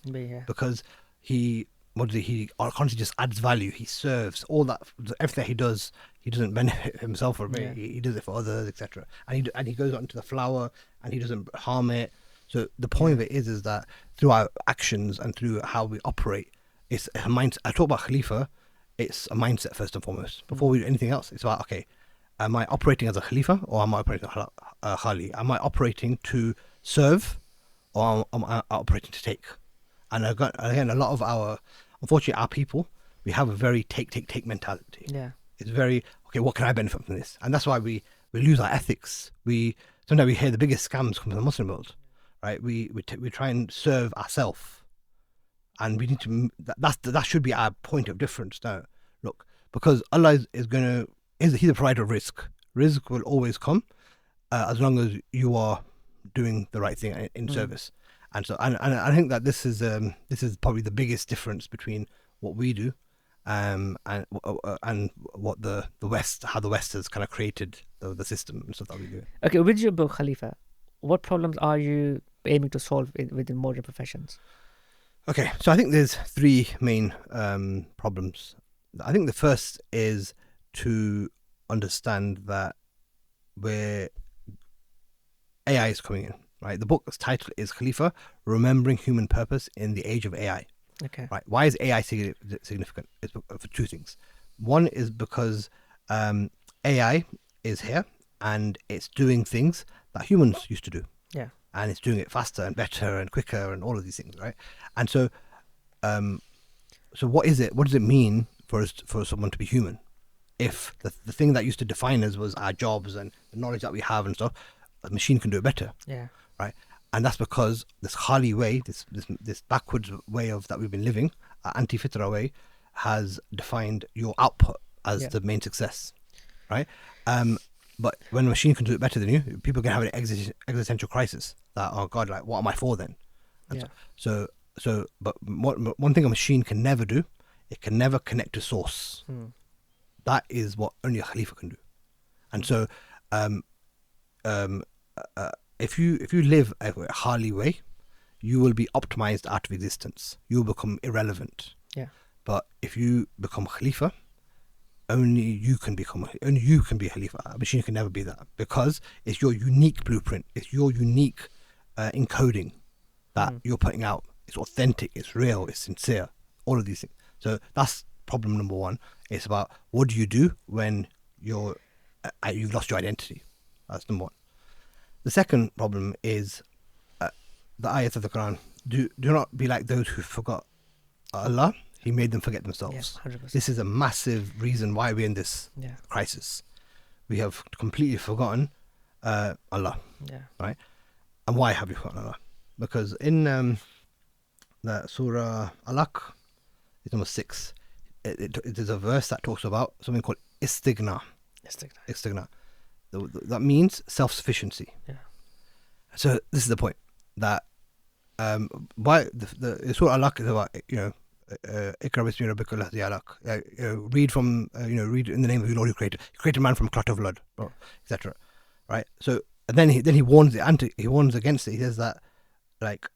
because he constantly just adds value. He serves all that, everything he does. He doesn't benefit himself from it. He does it for others, etc. And he goes on to the flower, and he doesn't harm it. So the point of it is that through our actions and through how we operate, it's a mindset. I talk about Khalyfa. It's a mindset first and foremost. Before we do anything else, it's about, okay, am I operating as a Khalyfa, or am I operating as a Khali? Am I operating to serve, or am I operating to take? And again, a lot of unfortunately, our people, we have a very take mentality. Yeah. It's very, okay, what can I benefit from this? And that's why we lose our ethics. Sometimes we hear the biggest scams come from the Muslim world, right? We try and serve ourselves. And we need to, that should be our point of difference now. Look, because Allah he's the provider of rizq. Rizq will always come as long as you are doing the right thing in service. And so, and I think that this is probably the biggest difference between what we do, and what the West, how the West has kind of created the system and stuff that we do. Okay, with your book Khalyfa, what problems are you aiming to solve within modern professions? Okay, so I think there's three main problems. I think the first is to understand that where AI is coming in. Right, the book's title is Khalyfa: Remembering Human Purpose in the Age of AI. Okay. Right. Why is AI significant? It's for two things. One is because AI is here and it's doing things that humans used to do. Yeah. And it's doing it faster and better and quicker and all of these things, right? And so, so what is it? What does it mean for someone to be human? If the thing that used to define us was our jobs and the knowledge that we have and stuff, a machine can do it better. Yeah. Right, and that's because this Khali way, this backwards way that we've been living, anti-fitra way, has defined your output as the main success, right? But when a machine can do it better than you, people can have an existential crisis that, oh God, like what am I for then? And but one thing a machine can never do, it can never connect to source. That is what only a Khalyfa can do. And so if you live a Khali way, you will be optimized out of existence. You will become irrelevant. Yeah. But if you become Khalyfa, only you can be Khalyfa. A machine can never be that, because it's your unique blueprint. It's your unique encoding that you're putting out. It's authentic. It's real. It's sincere. All of these things. So that's problem number one. It's about what do you do when you've lost your identity. That's number one. The second problem is the ayat of the Quran. Do not be like those who forgot Allah. He made them forget themselves. Yeah, 100%. This is a massive reason why we're in this crisis. We have completely forgotten Allah. Yeah. Right? And why have we forgotten Allah? Because in the Surah Alaq, it's number 6, it is a verse that talks about something called istighna. Istighna. That means self-sufficiency. Yeah. So this is the point that why the Surah Alaq is about, Ikra bismi rabbika alladhi alaq. Read read in the name of your Lord who created. He created man from a clot of blood, etc. Right. So and then he warns against it. He says that, like,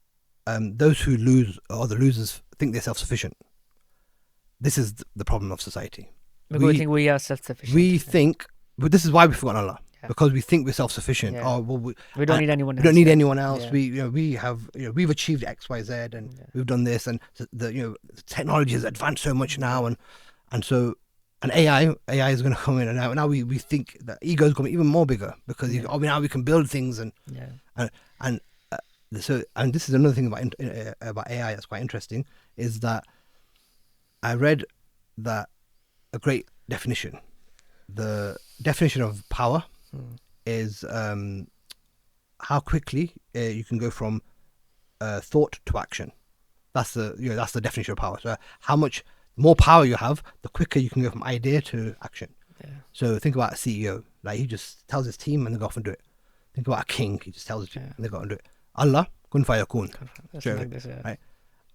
those who lose or the losers think they're self-sufficient. This is the problem of society. Because we think we are self-sufficient. We think, but this is why we've forgotten Allah. Yeah. Because we think we're self-sufficient. Yeah. Oh, well, we don't need anyone else. We don't need anyone else. Yeah. We have we've achieved X, Y, Z, and we've done this, and the technology has advanced so much now, and so AI is going to come in, and now we think that ego is going to be even more bigger because now we can build things and so this is another thing about AI that's quite interesting, is that I read that a great definition. The definition of power is how quickly you can go from thought to action. That's the definition of power. So how much more power you have, the quicker you can go from idea to action. Yeah. So think about a CEO. Like, he just tells his team and they go off and do it. Think about a king. He just tells his team and they go and do it. Allah, kun fayakun. Like this, right?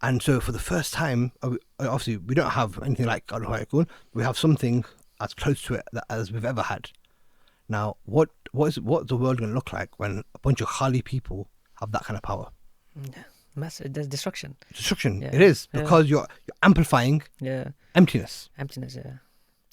And so for the first time, obviously we don't have anything like kun fayakun. We have something as close to it as we've ever had. Now, what's the world going to look like when a bunch of Khali people have that kind of power? Yeah. Massive destruction. Destruction. Yeah. It is, because you're amplifying emptiness. Emptiness, yeah.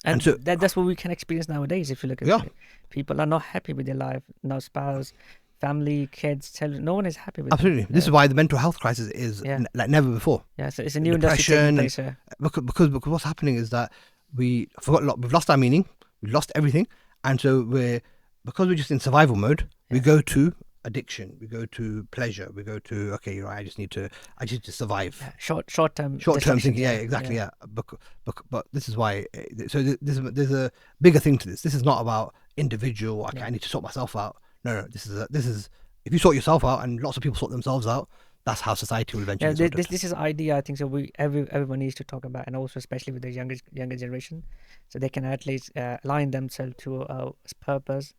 And so that's what we can experience nowadays. If you look at it, people are not happy with their life. No spouse, family, kids, children. No one is happy with. Absolutely. This is why the mental health crisis is like never before. Yeah, so it's a new industry taking place. Because what's happening is that we've lost our meaning, we've lost everything, and so because we're just in survival mode, we go to addiction, we go to pleasure, we go to I just need to survive. Short term thinking. Exactly. But this is why. So there's a bigger thing to this. This is not about individual. I need to sort myself out. No. This is if you sort yourself out, and lots of people sort themselves out, that's how society will eventually. This is idea. I think so. Everyone needs to talk about, and also especially with the younger generation, so they can at least align themselves to a purpose,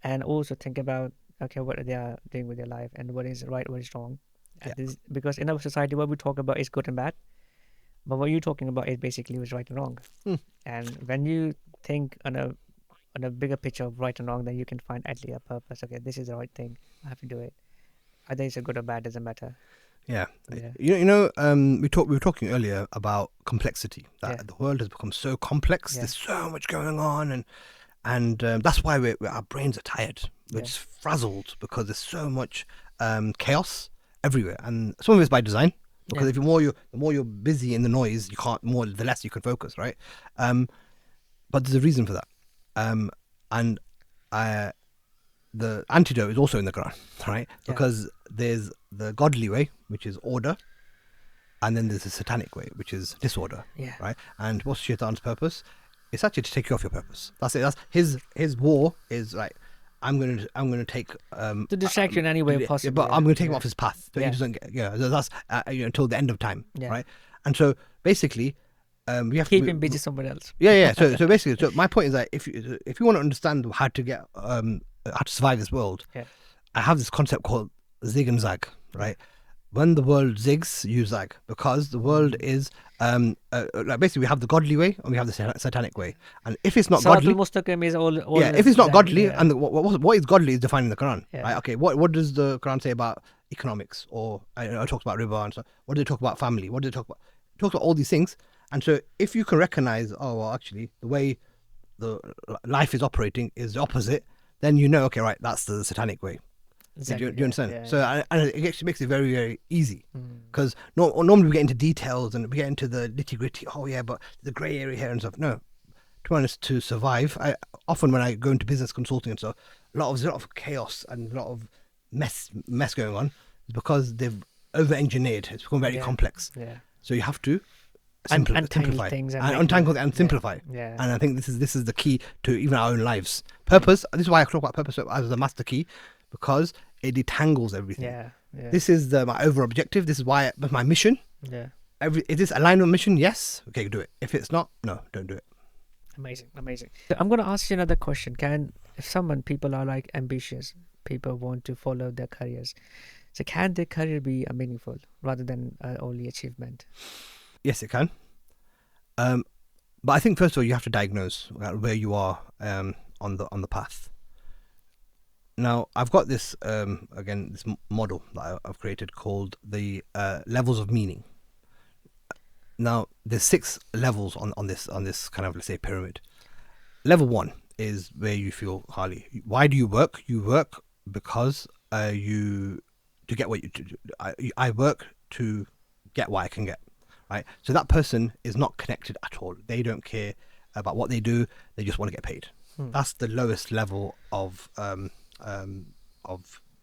and also think about what they are doing with their life and what is right, what is wrong. Because in our society, what we talk about is good and bad, but what you're talking about is basically what's right and wrong. And when you think on a bigger picture of right and wrong, then you can find at least a purpose. Okay, this is the right thing. I have to do it. Whether it's a good or bad doesn't matter. Yeah. We were talking earlier about complexity. That the world has become so complex. There's so much going on, and that's why our brains are tired. We're just frazzled because there's so much chaos everywhere, and some of it's by design. Because if the more you're busy in the noise, the less you can focus, right? But there's a reason for that, and the antidote is also in the Quran, right? Because there's the godly way, which is order, and then there's the satanic way, which is disorder, right? And what's Shaitan's purpose? It's actually to take you off your purpose. That's it. That's his war is like, I'm going to take to distract you in any way possible. But I'm going to take him off his path, so he doesn't get. That's until the end of time, right? And so basically, we have keep him busy somewhere else. So basically, my point is that if you want to understand how to get how to survive this world, I have this concept called zig and zag, right? When the world zigs, you zag, because the world is like basically we have the godly way and we have the satanic way, and if it's not godly, is all if it's not godly, and what is godly is defined in the Quran, right? Okay, what does the Quran say about economics, or I talked about riba and stuff. What do they talk about family? What do they talk about? It talks about all these things, and so if you can recognize, actually the way the life is operating is the opposite, then okay, right, that's the satanic way. Exactly. Do you understand? So and it actually makes it very, very easy, because normally we get into details and we get into the nitty gritty. But the grey area here and stuff. No, to be honest, to survive, often when I go into business consulting and stuff, there's a lot of chaos and a lot of mess going on, is because they've over-engineered. It's become very complex. So you have to simplify things and untangle and simplify. And I think this is the key to even our own lives. Purpose. This is why I talk about purpose as the master key, because it detangles everything. This is my over objective. This is why my mission. Is this aligned with mission? Yes. Okay, do it. If it's not, no, don't do it. Amazing. So I'm going to ask you another question. People are like ambitious, people want to follow their careers, so can their career be meaningful rather than only achievement? Yes, it can. But I think first of all you have to diagnose where you are on the path. Now, I've got this, again, this model that I've created called the levels of meaning. Now, there's 6 levels on this kind of, let's say, pyramid. Level 1 is where you feel highly. Why do you work? You work because to get what you do. I work to get what I can get, right? So that person is not connected at all. They don't care about what they do. They just want to get paid. That's the lowest level of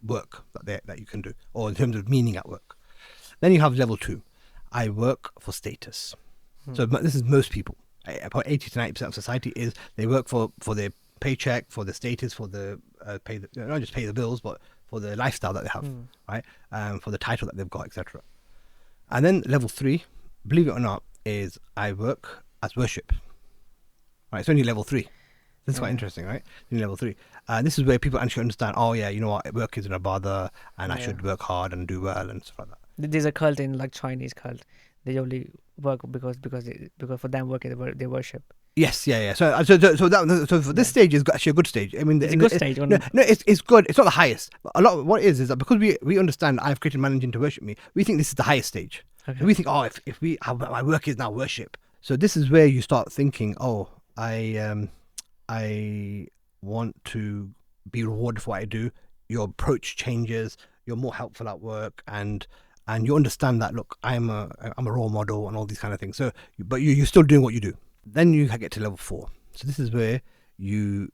work that you can do, or in terms of meaning at work. Then you have level 2. I work for status. So this is most people. About 80 to 90% of society is they work for their paycheck, for the status, for the not just pay the bills, but for the lifestyle that they have, right? For the title that they've got, etc. And then level 3, believe it or not, is I work as worship. Right, it's only level 3. This is quite interesting, right? In level 3. This is where people actually understand, oh yeah, you know what, work isn't a bother, and I should work hard and do well and stuff like that. There's a cult in like Chinese cult. They only work because for them work is they worship. Yes, yeah. So for this stage is actually a good stage. I mean, It's a good stage. No, it's good. It's not the highest. But a lot of what it is that because we understand I've created managing to worship me, we think this is the highest stage. Okay. And we think, oh, if my work is now worship. So this is where you start thinking, oh, I want to be rewarded for what I do. Your approach changes. You're more helpful at work, and you understand that. Look, I'm a role model and all these kind of things. So, but you're still doing what you do. Then you get to level 4. So this is where you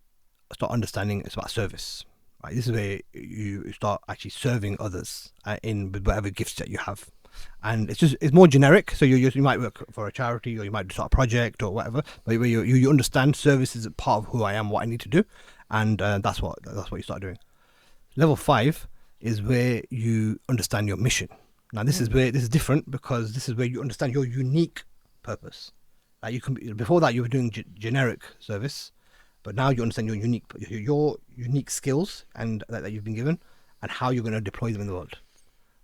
start understanding it's about service. Right? This is where you start actually serving others in whatever gifts that you have. And it's more generic. So you might work for a charity, or you might start a project or whatever. But where you understand service is a part of who I am, what I need to do, and that's what you start doing. Level 5 is where you understand your mission. Now this is different, because this is where you understand your unique purpose. You can before that you were doing generic service, but now you understand your unique skills and that you've been given, and how you're going to deploy them in the world.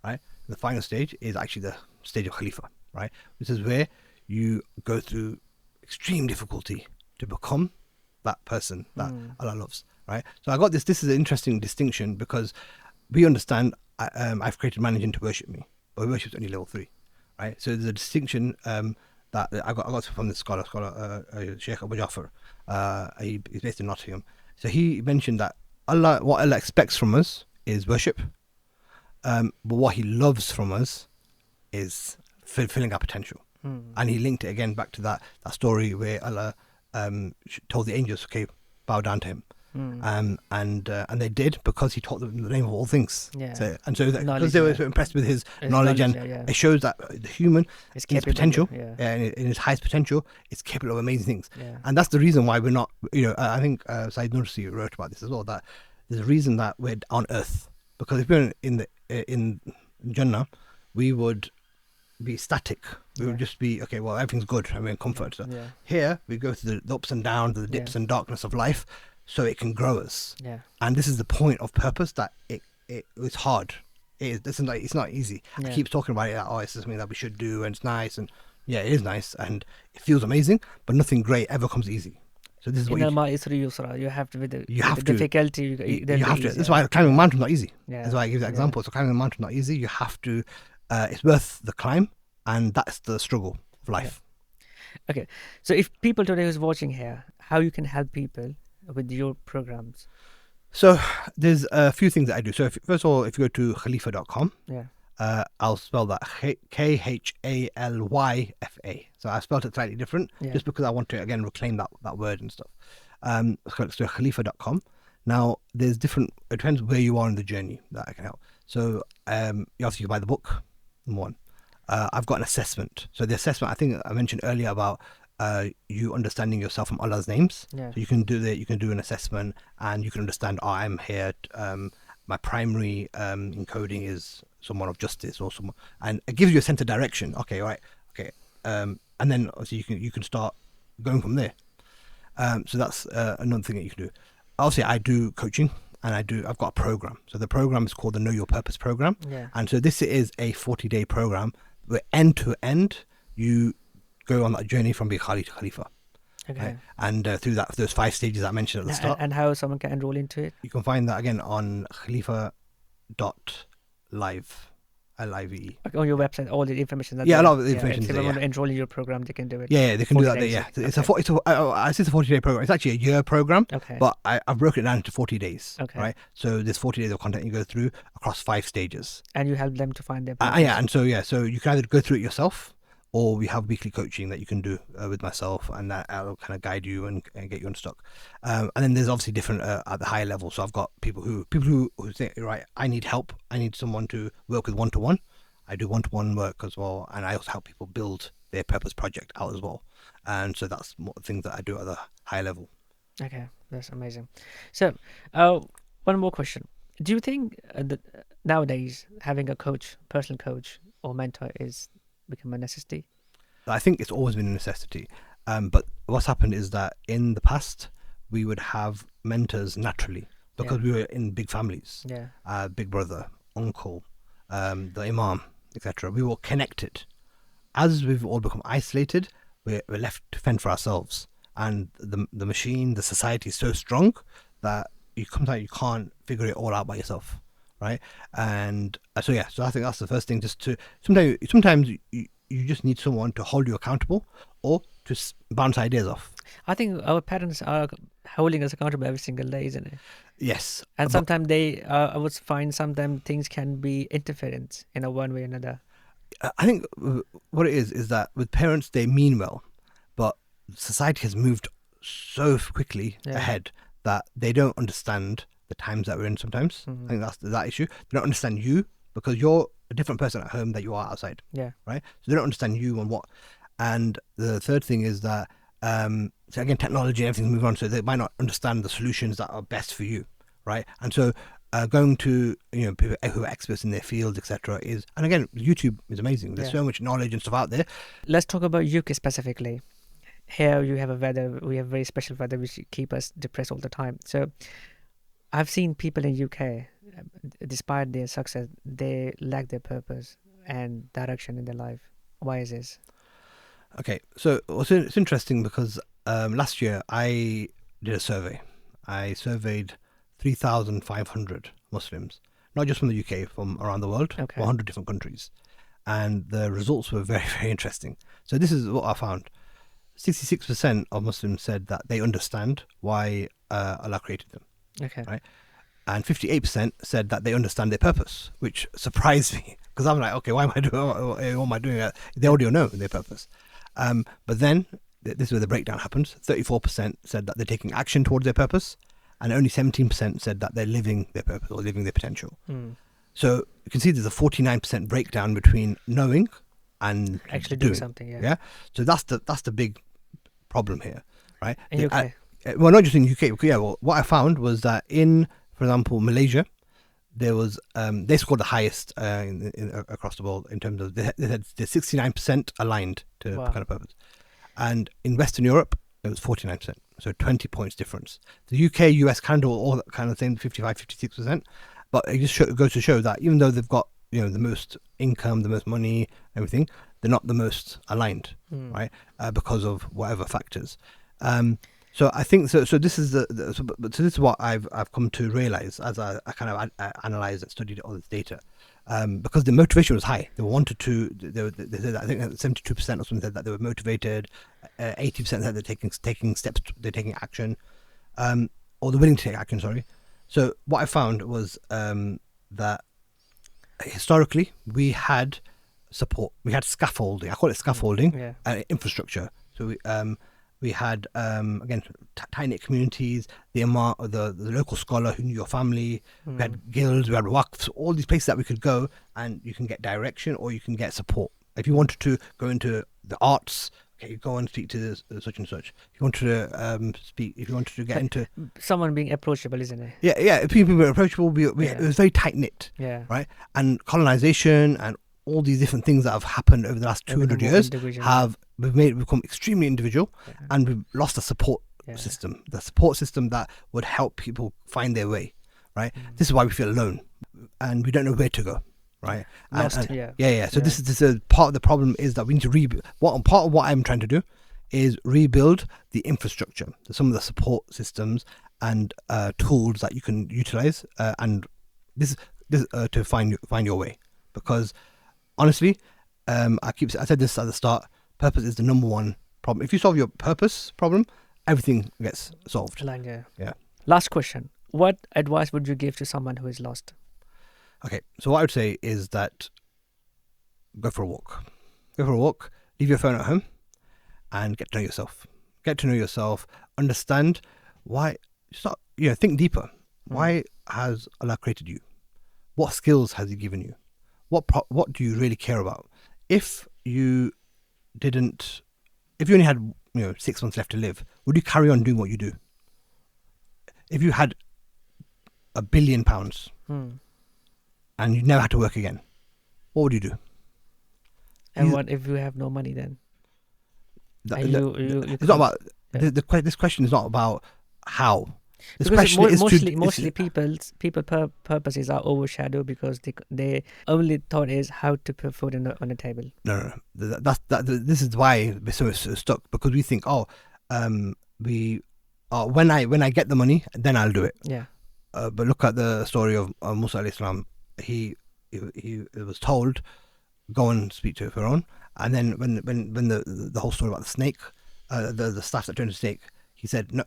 Right. The final stage is actually the stage of Khalyfa. Right. This is where you go through extreme difficulty to become that person that Allah loves. Right. So I got this. This is an interesting distinction, because we understand I've created managing to worship me, but worship is only level 3. Right. So there's a distinction that I got from the scholar Sheikh Abu Jafar. He's based in Nottingham. So he mentioned that what Allah expects from us is worship, but what He loves from us is fulfilling our potential. And he linked it again back to that story where Allah told the angels, okay, bow down to Him. And they did, because He taught them the name of all things. So because they were so impressed with his knowledge, and it shows that the human is potential, and in his highest potential, is capable of amazing things. And that's the reason why we're not. I think Sayyid Nursi wrote about this as well. That there's a reason that we're on Earth, because if we're in Jannah, we would be static. We would just be okay. Well, everything's good. I mean, comfort. So here we go through the ups and downs, the dips and darkness of life, so it can grow us. And this is the point of purpose, that it's hard. It's not easy. I keep talking about it. Like, it's something that we should do, and it's nice, and it is nice, and it feels amazing. But nothing great ever comes easy. So this is what you have to, with the difficulty. You have to. That's why climbing a mountain is not easy. That's why I give that example. So climbing a mountain is not easy. You have to. It's worth the climb, and that's the struggle of life. Okay, so if people today who's watching here, how you can help people with your programs? So there's a few things that I do. So first of all, if you go to Khalyfa.com, I'll spell that Khalyfa. So I spelled it slightly different, just because I want to again reclaim that word and stuff. So Khalyfa.com. Now there's different. It depends where you are in the journey that I can help. So you obviously buy the book. Number 1. I've got an assessment. So the assessment, I think I mentioned earlier about you understanding yourself from Allah's names. So you can do that. You can do an assessment, and you can understand. Oh, I'm here. My primary encoding is someone of justice, or someone, and it gives you a sense of direction. Okay, right. Okay, and then obviously you can start going from there. So that's another thing that you can do. Obviously, I do coaching. And I've got a program. So the program is called the Know Your Purpose program. And so this is a 40-day program where end to end, you go on that journey from being Khali to Khalyfa. Okay. right? And through those 5 stages I mentioned at the start. And how someone can enroll into it? You can find that again on Khalyfa.live. L-I-V-E. Like on your website, all the information. Yeah, a lot of the information If is they there, want to enroll in your program, they can do it. Yeah, they can do that there. days. Yeah, it's Okay. I say it's a 40-day program. It's actually a year program, Okay. but I've broken it down into 40 days. Okay. Right. So there's 40 days of content you go through across 5 stages. And you help them to find their Yeah, and so you can either go through it yourself, or we have weekly coaching that you can do with myself, and that I'll kind of guide you and get you unstuck. And then there's obviously different at the higher level. So I've got people who think, right, I need help. I need someone to work with one-to-one. I do one-to-one work as well, and I also help people build their purpose project out as well. And so that's more things that I do at the high level. Okay, that's amazing. So, one more question: do you think that nowadays having a coach, personal coach or mentor, is become a necessity? I think it's always been a necessity. But what's happened is that in the past we would have mentors naturally because we were in big families. Yeah. Big brother, uncle, the imam, etc. We were connected. As we've all become isolated, we're left to fend for ourselves, and the machine, the society is so strong that you can't figure it all out by yourself, right? And so I think that's the first thing. Just to sometimes you just need someone to hold you accountable or to bounce ideas off. I think our parents are holding us accountable every single day, isn't it? Yes, And sometimes they, I would find sometimes things can be interference in a one way or another. I think what it is that with parents they mean well, but society has moved so quickly ahead that they don't understand the times that we're in sometimes. I think that's that issue. They don't understand you because you're a different person at home that you are outside. Yeah. Right? So they don't understand you and what. And the third thing is that, so again, technology and everything's moved on, so they might not understand the solutions that are best for you, right? And so going to people who are experts in their field, etc. is, and again, YouTube is amazing. There's so much knowledge and stuff out there. Let's talk about UK specifically. Here you have we have very special weather which keep us depressed all the time. So I've seen people in UK, despite their success, they lack their purpose and direction in their life. Why is this? Okay, so it's interesting because last year I did a survey. I surveyed 3,500 Muslims, not just from the UK, from around the world, 100 different countries. And the results were very, very interesting. So this is what I found. 66% of Muslims said that they understand why Allah created them. Okay. Right? And 58% said that they understand their purpose, which surprised me because I'm like, okay, why am I doing what am I doing? They already know their purpose. But then this is where the breakdown happens. 34% said that they're taking action towards their purpose, and only 17% said that they're living their purpose or living their potential. So you can see there's a 49% breakdown between knowing and actually doing something. Yeah. So that's the big problem here, right? In UK. Well, not just in UK. Well, what I found was that in, for example, Malaysia, there was they scored the highest across the world in terms of they had 69% aligned to kind of purpose, and in Western Europe it was 49%, so 20 points difference. The UK, US, Canada, all that kind of thing, 55, 56%. But it just goes to show that even though they've got the most income, the most money, everything, they're not the most aligned, right? Because of whatever factors. So I think so. So this is so this is what I've come to realize as I kind of analyzed and studied all this data, because the motivation was high. They wanted to. They said that, I think 72% or something said that they were motivated. 80% said they're taking steps. They're taking action, or they're willing to take action. Sorry. So what I found was that historically we had support. We had scaffolding. I call it scaffolding. Infrastructure. So we had again tight-knit communities, the local scholar who knew your family. We had guilds, we had waqfs, all these places that we could go and you can get direction or you can get support. If you wanted to go into the arts, okay, you go and speak to such and such. If you wanted to speak, if you wanted to get into someone being approachable, isn't it? Yeah. If people were approachable, it was very tight-knit. Yeah. Right. And colonization and all these different things that have happened over the last 200 years we've become extremely individual, and we've lost the support system, that would help people find their way, right? This is why we feel alone and we don't know where to go, right? Lost. So this is part of the problem is that we need to part of what I'm trying to do is rebuild the infrastructure, some of the support systems and tools that you can utilize, and this to find your way. Because honestly, I said this at the start. Purpose is the number one problem. If you solve your purpose problem, everything gets solved. Yeah. Last question. What advice would you give to someone who is lost? Okay, so what I would say is that go for a walk. Go for a walk, leave your phone at home, and get to know yourself. Get to know yourself, understand why, think deeper. Why has Allah created you? What skills has He given you? What do you really care about? If you only had 6 months left to live, would you carry on doing what you do? If you had £1 billion and you never had to work again, what would you do? And what if you have no money then? It's not about this question is not about how. This because question mostly people's purposes are overshadowed because they only thought is how to put food on the table. No. This is why we're so stuck, because we think, when I get the money, then I'll do it. Yeah. But look at the story of Musa alayhi salam. He was told, go and speak to Pharaoh, and then when the whole story about the snake, the staff that turned into snake, he said, no,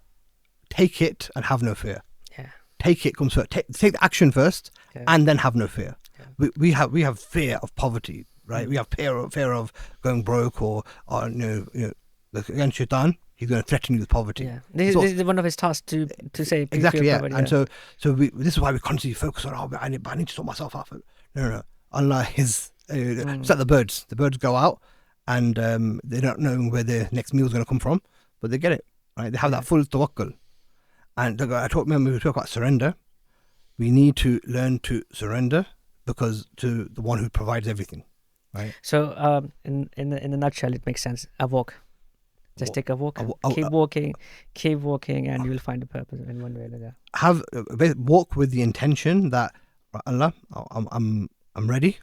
take it and have no fear. Yeah. Take it comes first. Take the action first, and then have no fear. Yeah. We have fear of poverty, right? We have fear of going broke or against Shaitan. He's going to threaten you with poverty. Yeah, this is one of his tasks to say exactly. Yeah, poverty, and so this is why we constantly focus on I need to sort myself out. No. Allah is it's like the birds. The birds go out and they don't know where their next meal is going to come from, but they get it. Right? They have that full tawakkul. And remember we talk about surrender. We need to learn to surrender because to the one who provides everything. Right. So in a nutshell, it makes sense. A walk. Just take a walk. Keep walking, and you'll find a purpose in one way or another. Walk with the intention that Allah, I'm ready,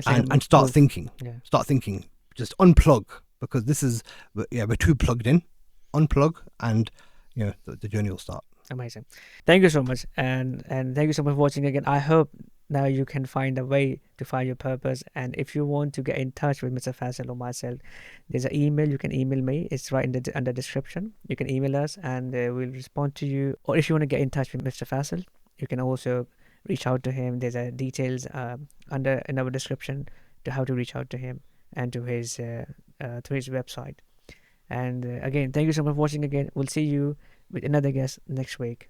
and start thinking. Yeah. Start thinking. Just unplug, because this is we're too plugged in. Unplug, and the journey will start. Amazing. Thank you so much, and thank you so much for watching again. I hope now you can find a way to find your purpose. And if you want to get in touch with Mr. Faisal or myself, there's an email. You can email me. It's right in the description. You can email us and we'll respond to you. Or if you want to get in touch with Mr. Faisal, you can also reach out to him. There's details in our description to how to reach out to him and to his website. And again, thank you so much for watching again. We'll see you with another guest next week.